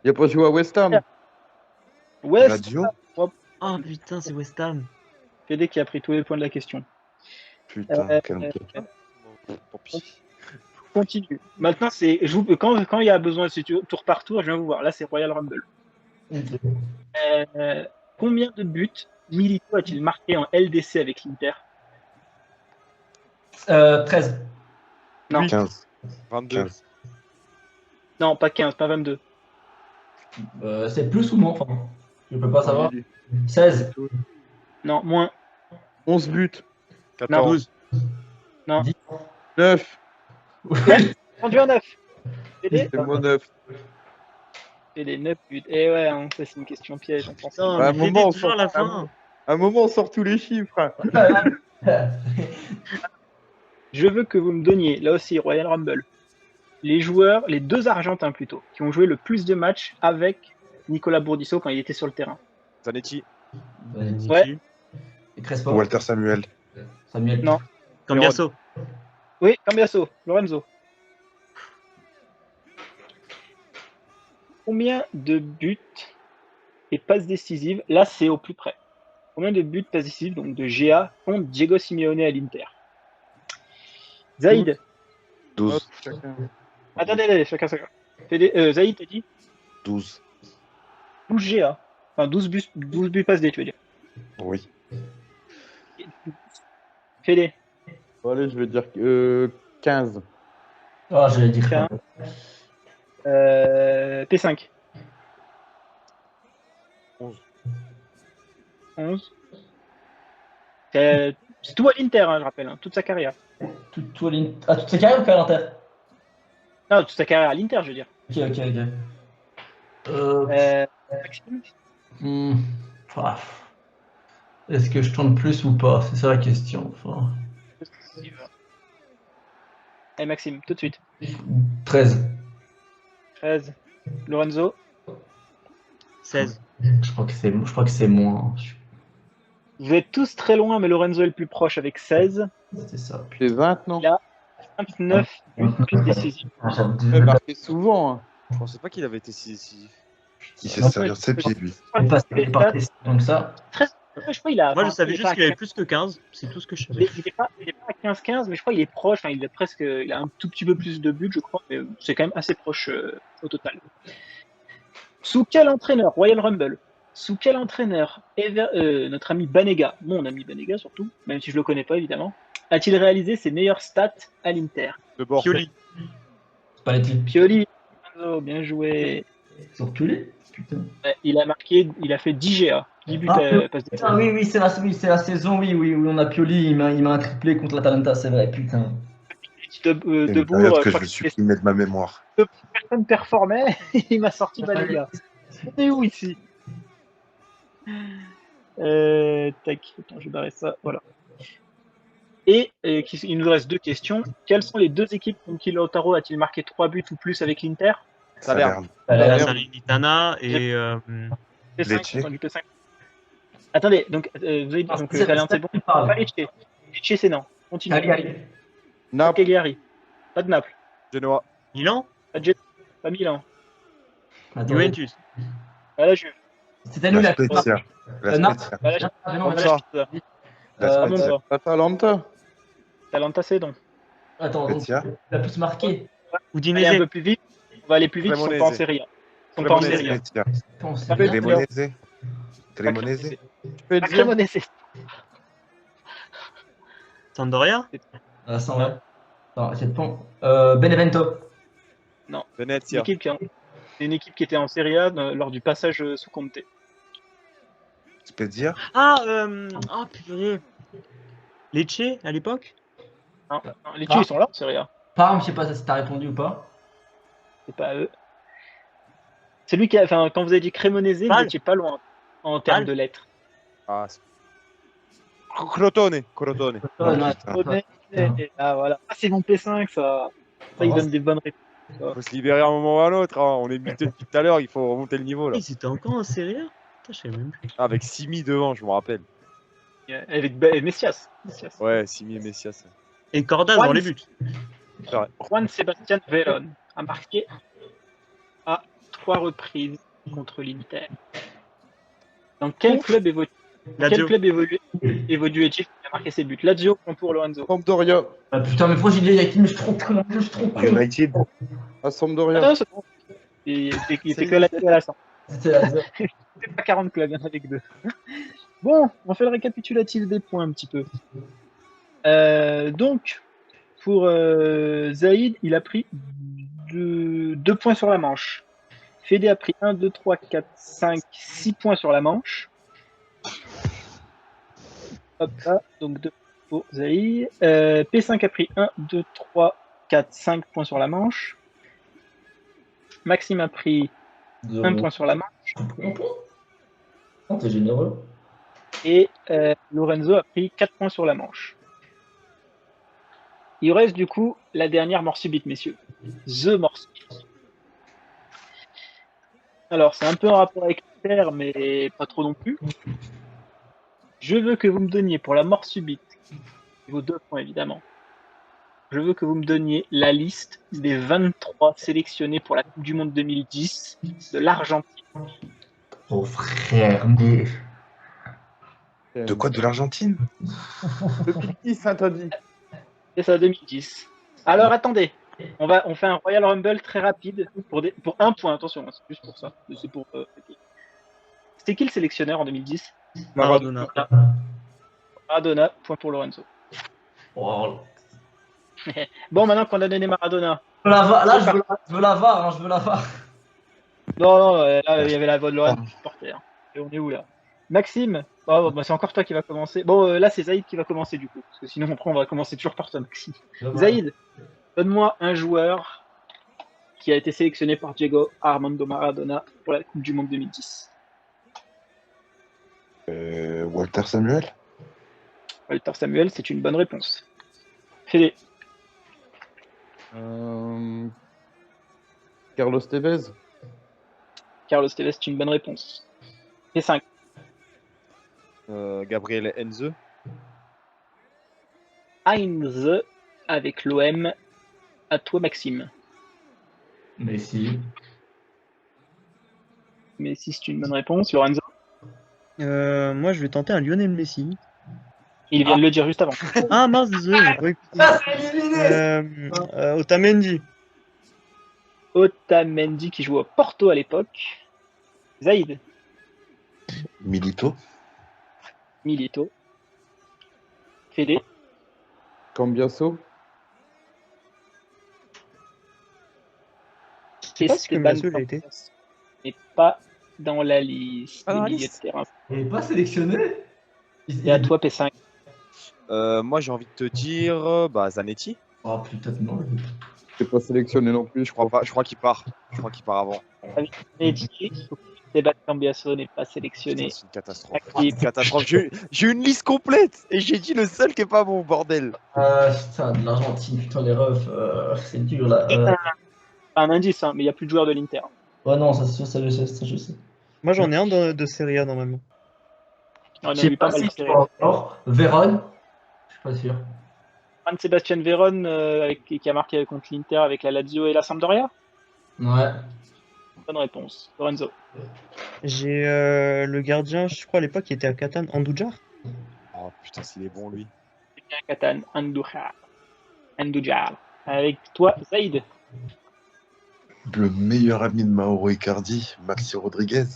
Il a pas joué à West Ham. West, Lazio. Ah putain, c'est West Ham. Fede qui a pris tous les points de la question. Putain, Euh, quel Tant pis. Continue. Maintenant, c'est quand il y a besoin de tour par tour, je viens vous voir. Là, c'est Royal Rumble. Combien de buts Milito a-t-il marqué en LDC avec l'Inter? 13. Non. 15. 22. 15. Non, pas 15, pas 22. C'est plus ou moins, enfin, je peux pas savoir. 16. Non, moins. 11 buts. 14. Non. 10. 9. Rendu en 9. Fede C'est moi 9. Fede, 9 buts. Eh ouais, hein, ça c'est une question piège. On pense. Non, À un mais moment, on Fede, toujours à la sort- fin. À un moment, on sort tous les chiffres. Je veux que vous me donniez, là aussi, Royal Rumble, les joueurs, les deux Argentins plutôt, qui ont joué le plus de matchs avec Nicolas Bourdisso quand il était sur le terrain. Zanetti. Ouais. Et Crespo. Walter Samuel. Samuel. Non. Cambiasso. Oui, Cambiasso, Lorenzo. Combien de buts et passes décisives? Là, c'est au plus près. Combien de buts, passes décisives, donc de GA, contre Diego Simeone à l'Inter? Zaïd. 12. Attendez, chacun. Zaïd, t'as dit 12. 12 GA. Enfin, 12 buts passes D, tu veux dire. Oui. Fede. Bon, allez, je vais dire 15. Ah, j'allais dire. Tiens. P5. 11. C'est tout à l'Inter, hein, je rappelle, hein, toute sa carrière. Toute sa carrière ou carrière inter? Non, toute sa carrière à l'Inter, je veux dire. Ok. Maxime. Ah. Est-ce que je tourne plus ou pas? C'est ça la question. Enfin, Allez, Maxime, tout de suite. 13. 13. Lorenzo. 16. Je crois que c'est moins. Vous êtes tous très loin, mais Lorenzo est le plus proche avec 16. C'était ça. C'est 20, non? Là. 29 buts décisifs. Il a marqué souvent. Hein. Je pensais pas qu'il avait été si. Il s'est servi de ses pieds, lui. On passe par tes comme ça. 13. Je crois il a. Moi, je enfin, savais il est juste pas qu'il avait à plus que 15. C'est tout ce que je 15, savais. il est pas à 15-15, mais je crois qu'il est proche. Enfin, il a un tout petit peu plus de buts, je crois, mais c'est quand même assez proche au total. Sous quel entraîneur, Royal Rumble, sous quel entraîneur notre ami Banega, mon ami Banega surtout, même si je le connais pas évidemment, a-t-il réalisé ses meilleures stats à l'Inter? De bord. Pioli. Paletti. Pioli, Lorenzo, bien joué. Sur Pioli. Putain. Il a fait 10 GA, 10 buts Ah, passe décisives. Putain, oui, c'est la saison, oui, on a Pioli, il m'a un triplé contre l'Atalanta, c'est vrai, putain. C'est une Debout, période je que je crois vais que supprimer de ma mémoire. personne performait, il m'a sorti Banega. On est où ici? Tac, attends, je vais barrer ça, voilà. Et il nous reste deux questions. Quelles sont les deux équipes contre qui Lautaro a-t-il marqué 3 buts ou plus avec l'Inter? Salerne. Salernitana et. P5, Lecce. entendu P5. Attendez, donc vous avez dit donc Salerne, c'est bon. Pas Lecce. Lecce, c'est non. Continue. Cagliari. Naples. Cagliari. Pas de Naples. Genoa. Milan. Pas de Genoa. Pas Milan. Attends, Juventus. Pas la Juve. C'était nul La la Spezia. La Naples. Spezia. Pas la Juve. Ah, non, Pas mais la ça. Juve. La Euh, Monza. Spezia. Atalanta. Talenta, c'est donc. Attends, donc, Spezia. il a plus marqué. On va aller un Udinese. peu plus vite. On va aller plus vite, ils sont pas en Cremonese. Serie A. Ils sont pas en Cremonese. Serie A. Spezia. Putain, c'est Pas bien. Cremonese. Cremonese. Fais Pas dire. Cremonese. Sampdoria. Ah, ça, ouais. Attends, c'est bon. Benevento. C'est Venezia. une équipe qui était en Serie A lors du passage sous Conte. Spezia. Ah, purée. Lecce à l'époque. Non, les Tchèques, ils sont là en Serie A. Parme, je sais pas si t'as répondu ou pas. C'est pas eux. Celui qui a, enfin, quand vous avez dit Cremonese, vous Pâle. n'étiez pas loin en termes Pâle. de lettres. Ah, Crotone, Crotone. Oh, non, putain. Ah voilà. Ah, c'est mon P5 ça. Ça, il donne des bonnes réponses. Faut se libérer à un moment ou à un autre. Hein. On est miteux depuis tout à l'heure, il faut remonter le niveau là. Ils étaient encore en Serie A. Putain, je savais même plus. Ah, avec Simi devant, je me rappelle. Avec Messias. Messias. Ouais, Simi et Messias. Et Cordas Juan. dans les buts. C'est vrai. Juan Sebastian Veron a marqué à 3 reprises contre l'Inter. Dans quel club Lazio. évolue-t-il qui a marqué ses buts? Lazio, point pour Lorenzo. Sampdoria. Ah, putain, mais pourquoi j'ai dit Yakin? Mais je suis trop con, je suis trop con. United. À Sampdoria. Ah, c'est bon. Il était que Lazio à la fin. C'était la C'est pas 40 clubs, il y en avait que 2. Bon, on fait le récapitulatif des points un petit peu. Donc, pour Zaïd, il a pris 2 points sur la manche. Fédé a pris 1, 2, 3, 4, 5, 6 points sur la manche. Hop là, donc 2 pour Zaïd. P5 a pris 1, 2, 3, 4, 5 points sur la manche. Maxime a pris 1 point sur la manche. Oh, t'es généreux. Et Lorenzo a pris 4 points sur la manche. Il reste du coup la dernière mort subite, messieurs. The mort subite. Alors, c'est un peu en rapport avec le terre, mais pas trop non plus. Je veux que vous me donniez pour la mort subite, vos 2 points évidemment, je veux que vous me donniez la liste des 23 sélectionnés pour la Coupe du Monde 2010 de l'Argentine. Oh frère, mais. De quoi? De l'Argentine? 2010, hein, t'as dit. C'est ça, 2010. Alors attendez, on fait un Royal Rumble très rapide pour 1 point, attention, hein, c'est juste pour ça. C'est pour, c'était qui le sélectionneur en 2010? Maradona. Maradona, point pour Lorenzo. Oh. Bon, maintenant qu'on a donné Maradona. Là, je veux la VAR, hein, je veux la VAR. Non, là, il y avait la voix de Lorenzo supporter. Et on est où là? Maxime, oh, bah, c'est encore toi qui va commencer. Bon, là, c'est Zaïd qui va commencer du coup. Parce que sinon, après, on va commencer toujours par toi, Maxime. Zaïd, donne-moi un joueur qui a été sélectionné par Diego Armando Maradona pour la Coupe du Monde 2010. Walter Samuel? Walter Samuel, c'est une bonne réponse. Fédé, Carlos Tevez. Carlos Tevez, c'est une bonne réponse. P5, Gabriel Enze. Heinz avec l'OM. À toi, Maxime. Messi. Messi, c'est une bonne réponse. Lorenzo, Moi, je vais tenter un Lionel Messi. il vient de le dire juste avant. Ah mince, désolé, j'ai pas écouté. Ah, c'est éliminé. Otamendi. Otamendi qui joue au Porto à l'époque. Zaïd, Milito? Milito. Fédé, Cambiasso. Je sais pas ce que Esteban Massou a été. Campos n'est pas dans la liste Pas des dans la milieux liste. de terrain. Il n'est pas sélectionné. Et à toi, P5. Moi, j'ai envie de te dire Zanetti. Oh putain, non. C'est pas sélectionné non plus, Je crois pas. Je crois qu'il part. Je crois qu'il part avant. Esteban Cambiasso n'est pas sélectionné. C'est une catastrophe. Qui- Une catastrophe. J'ai une liste complète et j'ai dit le seul qui est pas bon, bordel. Putain, de l'Argentine, putain, les refs, c'est dur là. Un indice, hein, mais il n'y a plus de joueurs de l'Inter. Ouais, non, ça je sais, ça je sais. Moi, j'en ai un de Serie A normalement. On a Je sais eu pas pas mal si de tu séries. encore. Véron, je suis pas sûr. Juan Sebastian Veron qui a marqué contre l'Inter avec la Lazio et la Sampdoria. Ouais. Bonne réponse. Lorenzo. J'ai le gardien, je crois à l'époque, qui était à Catane, Andoujar. Oh putain, s'il est bon lui. C'est bien Catane, Andoujar. Avec toi, Zaïd. Le meilleur ami de Mauro Icardi, Maxi Rodriguez.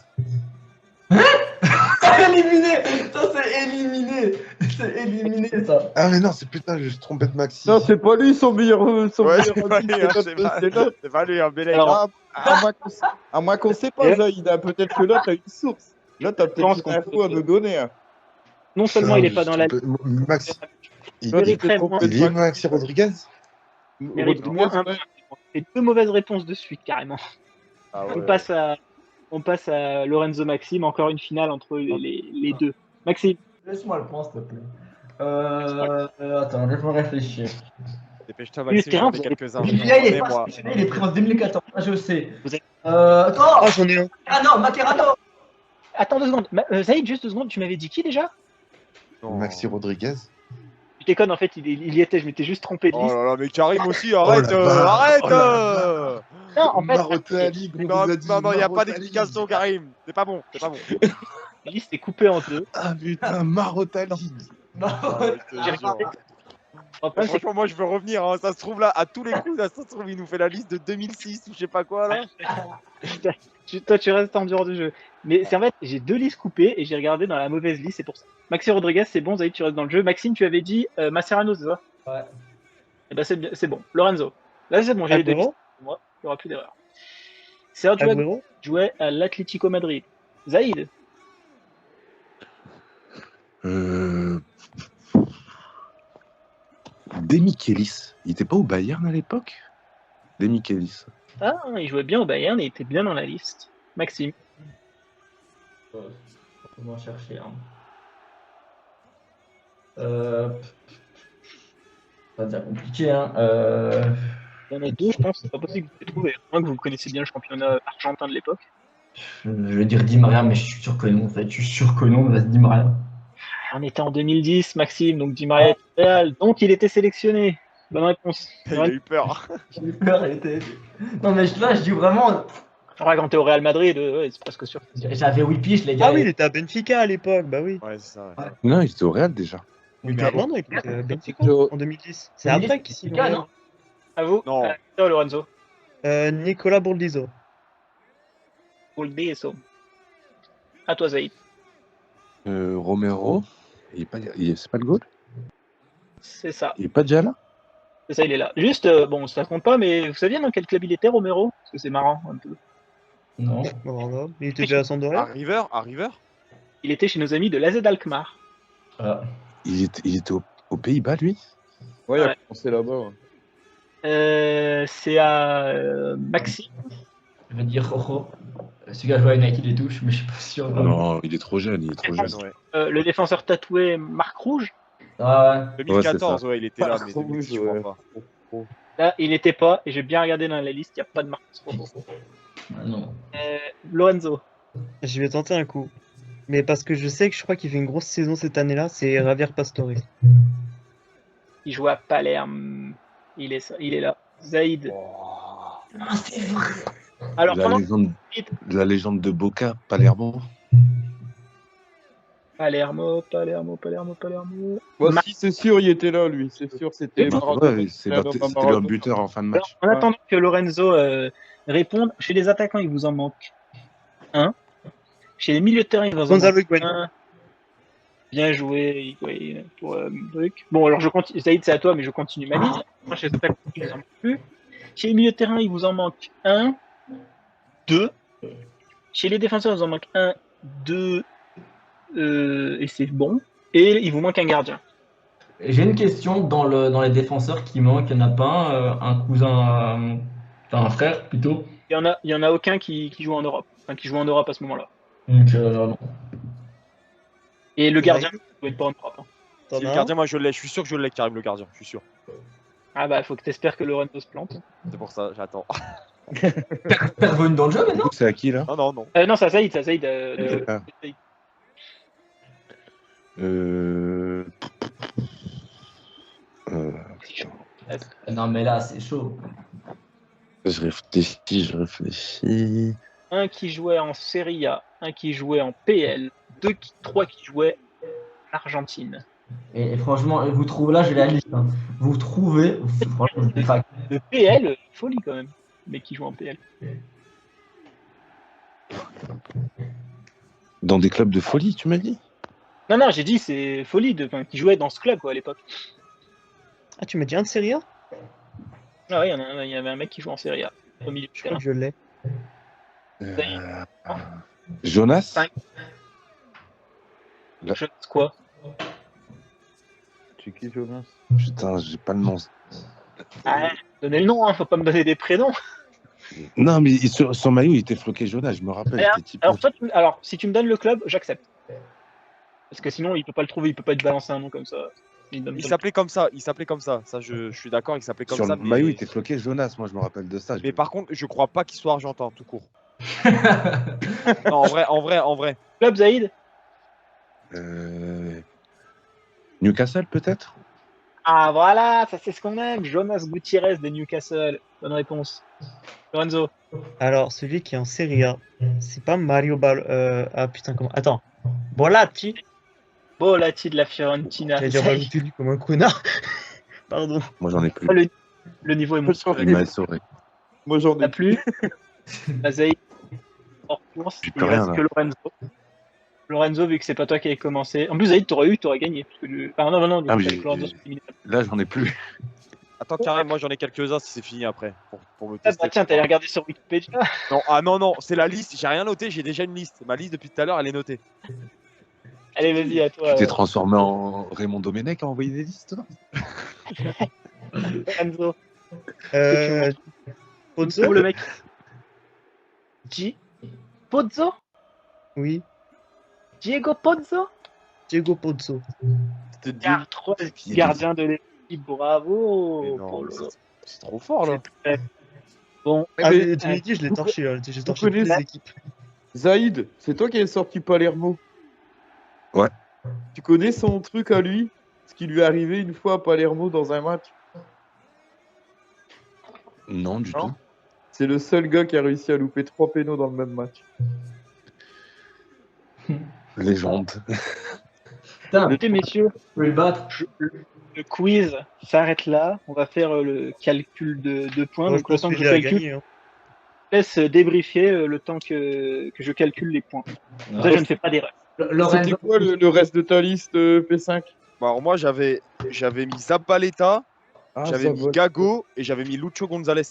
Éliminé. Ça, c'est éliminé. C'est éliminé, ça. Ah mais non, c'est putain, je me suis trompé de Maxi. Non, c'est pas lui son meilleur son Ouais, meilleur c'est pas ami, lui, c'est hein, l'autre, c'est pas- c'est l'autre. c'est pas lui, un Bélec. Alors, À moins qu'on sait pas, Zaïd, hein. Peut-être que là, t'as une source. Là, t'as Je peut-être pense une qu'on info peut- à nous donner. Hein. Non seulement il n'est pas dans la liste, Maxi. Il, Toi, tu Eric t'es Raymond. trompé de il est Maxi Rodriguez? Mérite Rodriguez, moins un ouais. point. Et 2 mauvaises réponses de suite, carrément. Ah On ouais. passe à Lorenzo Maxime, encore une finale entre les deux. Maxime, Laisse-moi le point, s'il te plaît. Attends, laisse-moi réfléchir. Dépêche-toi, milieu de Maxime, terrain, j'en ai vous avez quelques-uns. Là, il est pas Moi. sélectionné, il est pris en 2014. Ah, je sais. Vous êtes- Attends, Ah, j'en ai un. Materano. Attends 2 secondes. Zaïd, juste 2 secondes, tu m'avais dit qui déjà? Non. Maxi Rodriguez. Je déconne, en fait, il y était, je m'étais juste trompé de Oh liste. là là, mais Karim aussi, arrête, la vache, arrête oh la Non, en fait, Marottali, on Non, vous a dit non, non, il n'y a pas Marottali. d'explication, Karim. C'est pas bon, c'est pas bon. la liste est coupée en 2. Ah putain, Marottali. Ah ouais, je te J'ai jure. regardé. En fait, c'est Franchement, moi, je veux revenir. Hein. Ça se trouve là, à tous les coups, là, ça se trouve, il nous fait la liste de 2006 ou je sais pas quoi là. toi, tu restes en dehors du jeu. Mais c'est en fait, j'ai 2 listes coupées et j'ai regardé dans la mauvaise liste, c'est pour ça. Maxi Rodriguez, c'est bon, Zaïd, tu restes dans le jeu. Maxime, tu avais dit Mascherano, c'est ça? Ouais. Eh ben, c'est bon. Lorenzo. Là, c'est bon, j'ai les 2 listes. Agüero. Moi, il n'y aura plus d'erreur. Sergio Aguero Agüero. jouait à l'Atlético Madrid. Zaïd, Demichelis. Il était pas au Bayern à l'époque? Demichelis. ah, il jouait bien au Bayern et était bien dans la liste. Maxime, Comment chercher hein. Ça devient compliqué. Hein. il y en a 2, je pense, c'est pas possible que vous les trouver. Moi, que vous connaissez bien le championnat argentin de l'époque. Je vais dire Di Maria, mais je suis sûr que non. En fait, je suis sûr que non. Vas-y, Di Maria. On était en 2010, Maxime, donc Di Maria était Real, donc il était sélectionné. Bonne réponse. Il a eu peur. J'ai eu peur. Non, mais là, je dis vraiment. Ouais, quand t'es au Real Madrid, ouais, c'est presque sûr. J'avais Whippy, les gars. Ah oui, il était à Benfica à l'époque, bah oui. Ouais, c'est ça. Ouais. Non, il était au Real déjà. Oui, mais mais avant- Non, non, il était à Benfica Je- en 2010. C'est après qu'il s'y Benfica, non. À vous Non. Toi, Lorenzo. Nicolas Bourdizo. Ulbeso. À toi, Zaïd. Romero. C'est pas le goal? C'est ça. Il est pas déjà là? C'est ça, il est là. Juste, bon, ça compte pas, mais vous saviez dans quel club il était, Romero? Parce que c'est marrant, un peu. Non. Voilà. Il était déjà à Sampdoria. À River. Il était chez nos amis de l'AZ Alkmaar. Ah. Il était aux Pays-Bas, lui? Ouais, il a Ouais. commencé là-bas. Ouais. C'est à Maxime. Je vais dire Rojo. Celui qui a joué à United et touche, mais je suis pas sûr. Non, il est trop jeune, il est trop jeune. Ouais. Le défenseur tatoué Marc Rouge. Ah ouais. 2014, ouais, il était là, mais Pas 2010, rouge, je crois ouais. pas. Là, il n'était pas, et j'ai bien regardé dans la liste, il n'y a pas de Marc Rojo. Ah non. Lorenzo. Je vais tenter un coup. Mais parce que je sais que je crois qu'il fait une grosse saison cette année-là, c'est Javier Pastore. Il joue à Palerme. Il est là. Zaïd. Ah, c'est vrai. Alors, La légende de Boca, Palermo. Palermo. Bon, si, c'est sûr, il était là, lui. C'est sûr, c'était Oui, Maradona. Ouais, c'était leur buteur en fin de match. En attendant que Lorenzo réponde, chez les attaquants, il vous en manque un. Chez les milieux de terrain, il vous en Gonzalo manque Higuaín. un. Bien joué, Higuaín, pour truc. Bon, alors je continue. Zaïd, c'est à toi, mais je continue ma liste. Moi, chez les attaquants, il vous en manque plus. Chez les milieux de terrain, il vous en manque un, deux. Chez les défenseurs, il vous en manque un, deux, et c'est bon. Et il vous manque un gardien. J'ai une question dans les défenseurs qui manquent. Il n'y en a pas un cousin, enfin un frère plutôt. Il y en a aucun qui joue en Europe. Enfin, qui joue en Europe à ce moment-là. Donc, non. Et le gardien, il ne doit être pas en Europe. Hein. T'en Si le as un gardien, moi je l'ai, je suis sûr que je l'ai, Karim, le gardien, je suis sûr. Ah bah, faut que tu espères que Lorenzo se plante. C'est pour ça, j'attends. T'es revenu dans le jeu maintenant? C'est à qui là? Non, non, non. Non, c'est à Zaïd, Ah. Zaïd. Putain. Non, mais là, c'est chaud. Je réfléchis. Un qui jouait en Serie A, un qui jouait en PL, trois qui jouaient en Argentine. Et franchement, vous trouvez, là, j'ai la liste. Hein. Vous trouvez, franchement, je dis pas. Le PL, folie quand même, mais qui joue en PL. Dans des clubs de folie, tu m'as dit? Non, j'ai dit c'est folie qui jouait dans ce club quoi, à l'époque. Ah, tu m'as dit un de Serie A? Ah ouais, il y avait un mec qui jouait en Serie A au milieu de Je crois terrain. que je l'ai. Jonas? Cinq. Là. Je sais quoi. C'est qui, Jonas? Putain, j'ai pas le nom. Ah, Donnez le nom, hein, faut pas me donner des prénoms. Non, mais sur son maillot, il était floqué Jonas, je me rappelle. Alors, C'était typo. alors, si tu me donnes le club, j'accepte. Parce que sinon, il peut pas le trouver, il peut pas te balancer un nom comme ça. Il s'appelait comme ça, Ça, je suis d'accord, il s'appelait comme Sur ça. le maillot, il Mais... était floqué Jonas, moi je me rappelle de ça. mais par contre, je crois pas qu'il soit argentin, tout court. Non, en vrai. Club, Zaïd? Newcastle, peut-être? Ah voilà, ça c'est ce qu'on aime. Jonas Gutiérrez de Newcastle. Bonne réponse. Lorenzo. Alors, celui qui est en Serie A, c'est pas Mario Bal... Ah putain, comment... Attends. Bolatti. Bolatti de la Fiorentina. J'allais dire Balotelli comme un connard. Pardon. Moi j'en ai plus. Le niveau est monstrueux. Il m'a essoré. Moi, j'en T'as ai plus. plus. Bah, Zaïd, hors course. J'ai Il plus rien, reste là. que Lorenzo. Lorenzo, vu que c'est pas toi qui avais commencé. En plus, Zaïd, t'aurais gagné. Parce que Enfin, non, Ah, mais avec Lorenzo, c'est éliminé. Là, j'en ai plus. Attends, Karim, moi j'en ai quelques-uns si c'est fini après. Pour me Ah, tester. bah tiens, t'allais regarder sur Wikipédia. Non, c'est la liste. J'ai rien noté, j'ai déjà une liste. Ma liste depuis tout à l'heure, elle est notée. Allez, vas-y, à toi. Tu t'es transformé en Raymond Domenech à envoyer des listes, toi? Lorenzo. Pozzo. Où le mec Pozzo? Oui. Diego Pozzo? Diego Pozzo. C'était Dieu. Gardien de l'équipe, bravo. Mais non, Polo. c'est trop fort là. Bon, Ah, mais- mais tu me dis, je l'ai torché, là. J'ai torché toutes connaissez- les équipes. Zaïd, c'est toi qui as sorti Palermo. Ouais. Tu connais son truc à lui? Ce qui lui est arrivé une fois à Palermo dans un match? Non, du Non. tout. C'est le seul gars qui a réussi à louper 3 pénaux dans le même match. Légende. Putain, écoutez, messieurs, je peux le battre. le quiz s'arrête là. On va faire le calcul de points. Moi, je Donc, le pense temps que que je j'ai calcule, gagné. Hein. je laisse débriefer le temps que je calcule les points. Comme ça, je ne fais pas d'erreur. C'était Lorenzo, quoi le reste de ta liste, P5? Bah, alors moi j'avais mis Zabaleta, Ah, j'avais ça mis va. Gago et j'avais mis Lucho Gonzalez.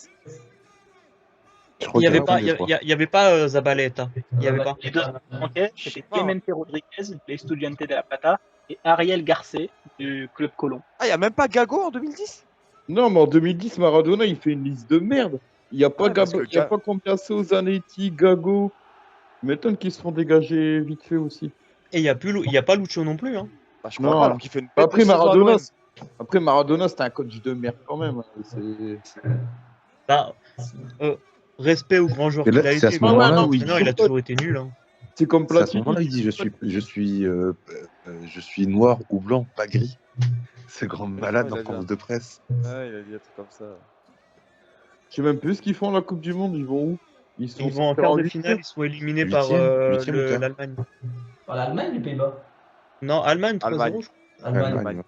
Je crois Il n'y avait qu'il pas, a répondu, je crois. y avait pas Zabaleta. Il y avait pas. Les deux manquaient, Je sais c'était pas. Clemente Rodriguez, de Estudiante de la Plata, et Ariel Garcé, du Club Colomb. Ah, y a même pas Gago en 2010? Non, mais en 2010, Maradona, il fait une liste de merde. Il n'y a pas Ouais, parce que il y a pas Cambiasso, Zanetti, Gago. Il m'étonne qu'ils se font dégager vite fait aussi. Et il n'y a pas Lucho non plus. Hein. Bah, je crois Non. pas, alors qu'il fait une bête Après de saison à Maradona, l'OM. après Maradona, c'était un coach de merde quand même. C'est- Bah, respect au grand joueur Et là, qu'il a c'est à été. ce mais moment-là en où il entraîneur, il a joue pas. toujours été nul. Hein. C'est comme C'est à ce Platini. moment-là, il dit je suis noir ou blanc, pas gris. C'est grand malade Ouais, il a en dit conférence un- de presse. Ouais, il a dit un truc comme ça. Je sais même plus ce qu'ils font la Coupe du Monde. Ils vont où? Ils vont en quart de finale, ils sont éliminés par Huitième ou quart l'Allemagne. par l'Allemagne, les Pays-Bas. Non, Allemagne 3-0. Allemagne. je crois. Allemagne. ouais.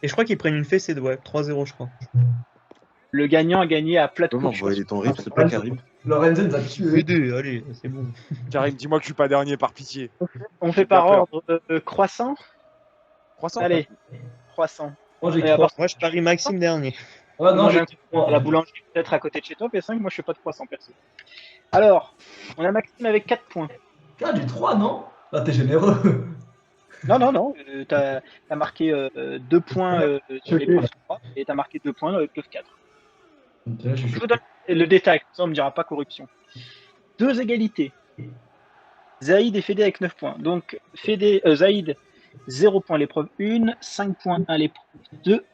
Et je crois qu'ils prennent une fessée de 3-0, je crois. Le gagnant a gagné à plat de Comment couche. envoyer ton rip, c'est pas Karim? Lorenzo nous a tué. Deux, allez, c'est bon. Karim, dis-moi que je suis pas dernier par pitié. On fait J'ai bien par peur. ordre croissant. 300. Allez, croissant. Moi, j'ai Et à 3. part- Moi, je parie Maxime dernier. Ah non, Moi, j'ai j'ai à la boulangerie peut-être à côté de chez toi, P5, moi je fais pas de croissant perso. Alors, on a Maxime avec 4 points. Ah, j'ai 3, non? Ah, t'es généreux. Non, t'as marqué 2 points sur les preuves 3 et t'as marqué 2 points dans les preuves 4. Je vous donne le détail, comme ça on me dira pas corruption. 2 égalités. Zaïd et Fédé avec 9 points. Donc Zaïd, 0 points à l'épreuve 1, 5 points à l'épreuve 2.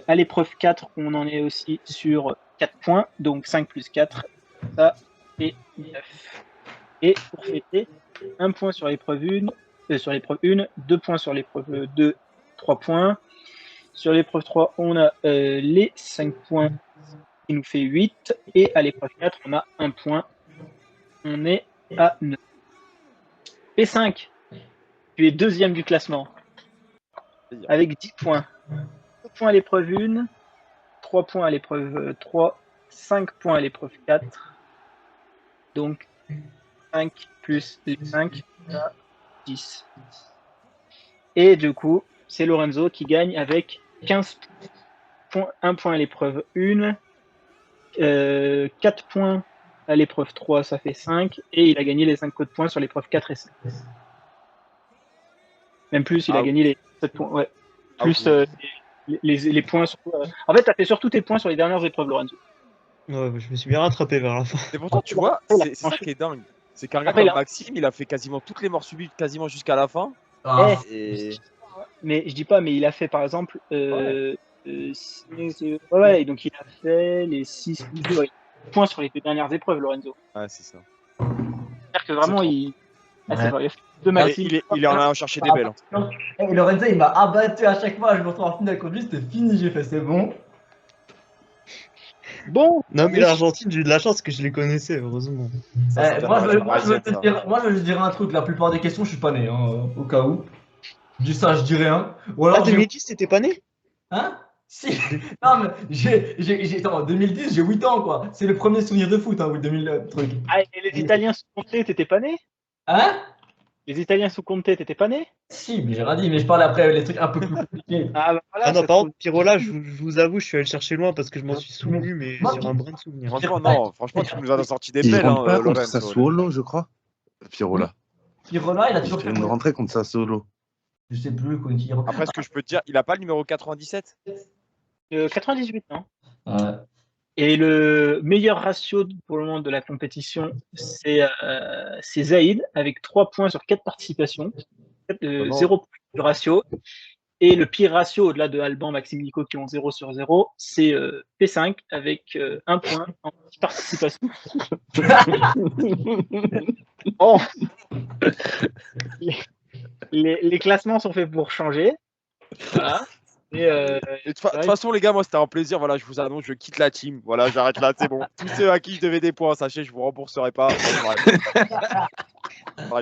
À l'épreuve 4, on en est aussi sur 4 points, donc 5 plus 4, ça fait 9. Et pour Fédé, 1 point sur l'épreuve 1, 2 points sur l'épreuve 2, 3 points. Sur l'épreuve 3, on a les 5 points qui nous fait 8. Et à l'épreuve 4, on a 1 point. On est à 9. P5, tu es deuxième du classement. Avec 10 points. 2 points à l'épreuve 1, 3 points à l'épreuve 3, 5 points à l'épreuve 4. Donc 5 plus les 5, 10. Et du coup, c'est Lorenzo qui gagne avec 15 points, 1 point à l'épreuve 1, 4 points à l'épreuve 3, ça fait 5, et il a gagné les 5 autres points sur l'épreuve 4 et 5. Même plus, il a gagné les 7 points, ouais. Plus les points. En fait, tu as fait surtout tes points sur les dernières épreuves, Lorenzo. Ouais, je me suis bien rattrapé vers la fin. Et pourtant, tu vois, c'est ça qui est dingue. C'est qu'un gars Après, comme là- Maxime, il a fait quasiment toutes les morts subites, quasiment jusqu'à la fin. Ah, Et Mais je dis pas, mais il a fait par exemple. Ouais, donc il a fait les 6 points sur les deux dernières épreuves, Lorenzo. ouais, c'est ça. C'est-à-dire que vraiment, trop. il. Ah, c'est Ouais. vrai, il a fait deux Et Maxime. il est en allant chercher des belles. hein. Et Lorenzo, il m'a abattu à chaque fois. Je me retrouve en finale contre lui, c'était fini. J'ai fait, c'est bon. Bon, Non, mais l'Argentine, j'ai eu de la chance que je les connaissais, heureusement. Ça, c'est Moi, bien je dans la veux te ça. dire, moi, je veux te dire un truc. La plupart des questions, je suis pas né, hein, au cas où. Je dis ça, je dis rien. Ou Ah, alors, j'ai. 2010, t'étais pas né? Hein? Si. Non, mais attends, en 2010, j'ai 8 ans, quoi. C'est le premier souvenir de foot, hein, oui, 2000 truc. ah, et les Italiens sous Conte, t'étais pas né? Hein? Les Italiens sous Conte, t'étais pas né? Si, mais j'ai rien dit, mais je parle après les trucs un peu plus compliqués. Ah, bah voilà. Ah non, ça par se contre, Pirola, je vous avoue, je suis allé le chercher loin parce que je m'en suis souvenu, mais Moi, sur un brin de souvenir. Franchement, non. Franchement, tu nous as sorti des Il belles, rentre hein, pas contre Lorenzo. Sassuolo, je crois. Pirola. Pirola, il a Il toujours fait fait. une rentrée contre Sassuolo. Je sais plus, quoi. Après, ce que je peux te dire, il a pas le numéro 97? 98, non? Ouais. Et le meilleur ratio pour le moment de la compétition, c'est Zaïd avec 3 points sur 4 participations, 0 point de ratio. Et le pire ratio au-delà de Alban, Maxime, Nico qui ont 0 sur 0, c'est P5 avec 1 point en 6 participations. Bon. Les classements sont faits pour changer. Voilà. Et Et de toute façon, les gars, moi, c'était un plaisir. Voilà, je vous annonce, je quitte la team. Voilà, j'arrête là, c'est bon. Tous ceux à qui je devais des points, sachez, je vous rembourserai pas.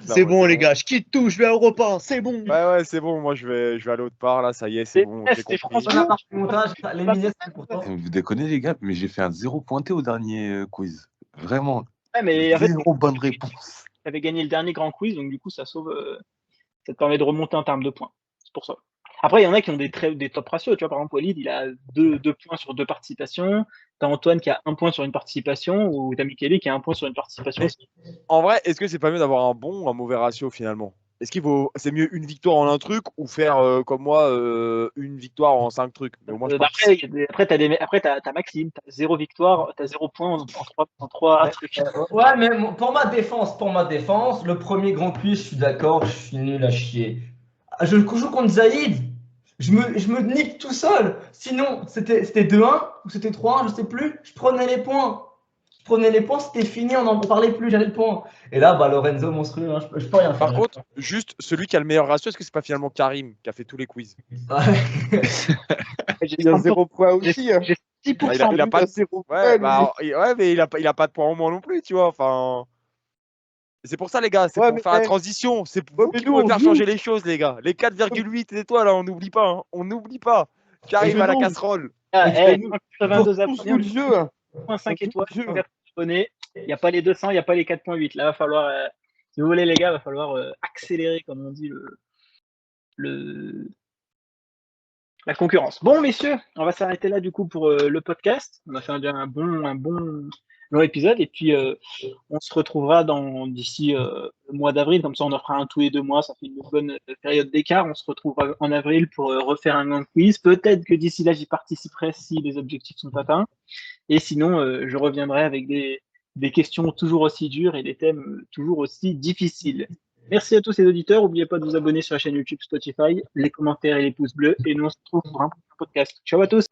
C'est bon, les gars, je quitte tout, je vais à Europa, c'est bon. Ouais, c'est bon. Moi, je vais aller autre part. Là, ça y est, c'est bon. j'ai c'était compris. François. On a marqué le montage, les minières, c'est pour toi. Vous déconnez, les gars, mais j'ai fait un 0 pointé au dernier quiz. Vraiment. Ouais, mais en fait, 0 bonne réponse. tu avais gagné le dernier grand quiz, donc du coup, ça sauve. Ça te permet de remonter en termes de points. C'est pour ça. Après, il y en a qui ont des top ratios. Tu vois, par exemple, Walid, il a 2 points sur 2 participations. T'as Antoine qui a 1 point sur une participation, ou t'as Michele qui a 1 point sur une participation aussi. En vrai, est-ce que c'est pas mieux d'avoir un bon ou un mauvais ratio finalement? Est-ce qu'il vaut, c'est mieux une victoire en un truc ou faire comme moi une victoire en 5 trucs? Mais au moins, je pense. Après, t'as Maxime, t'as 0 victoire, t'as 0 point en 3 trucs. Ouais, mais pour ma défense, le premier grand quiz, je suis d'accord, je suis nul à chier. Je joue contre Zaïd, je me nique tout seul. Sinon, c'était 2-1 ou c'était 3-1, je sais plus. Je prenais les points. C'était fini, on n'en parlait plus, j'avais le point. Et là, bah, Lorenzo monstrueux, hein, je peux rien faire. Par contre, juste celui qui a le meilleur ratio, est-ce que c'est pas finalement Karim qui a fait tous les quiz? Ouais. Il a 0 points aussi. Hein. J'ai 6% Il a pas de 0 Ouais, points. mais il a pas de points en moins non plus, tu vois. Enfin, c'est pour ça, les gars, c'est Ouais, pour mais faire la eh, transition. C'est ouais, vous mais qui nous, pouvez on faire joue. changer les choses, les gars. Les 4,8 étoiles, là, on n'oublie pas. Hein. On n'oublie pas. Karim à la joue. casserole. Ah, Et 82 Pour abonnés, tout le jeu. Hein. 5 Pour étoiles, tout le jeu. 180 abonnés. Il n'y a pas les 200, il n'y a pas les 4.8. Là, va falloir, si vous voulez, les gars, va falloir accélérer, comme on dit, la concurrence. Bon, messieurs, on va s'arrêter là du coup pour le podcast. On a fait un bon long épisode et puis on se retrouvera d'ici le mois d'avril. Comme ça, on en fera un tous les 2 mois. Ça fait une bonne période d'écart. On se retrouvera en avril pour refaire un grand quiz. Peut-être que d'ici là, j'y participerai si les objectifs sont atteints. Et sinon, je reviendrai avec des questions toujours aussi dures et des thèmes toujours aussi difficiles. Merci à tous les auditeurs. N'oubliez pas de vous abonner sur la chaîne YouTube, Spotify, les commentaires et les pouces bleus. Et nous, on se retrouve pour un prochain podcast. Ciao à tous.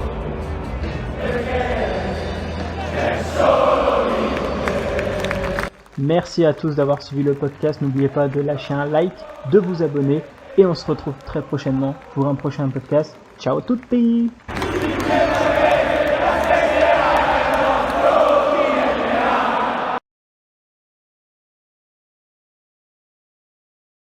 Merci à tous d'avoir suivi le podcast. N'oubliez pas de lâcher un like, de vous abonner. Et on se retrouve très prochainement pour un prochain podcast. Ciao tutti!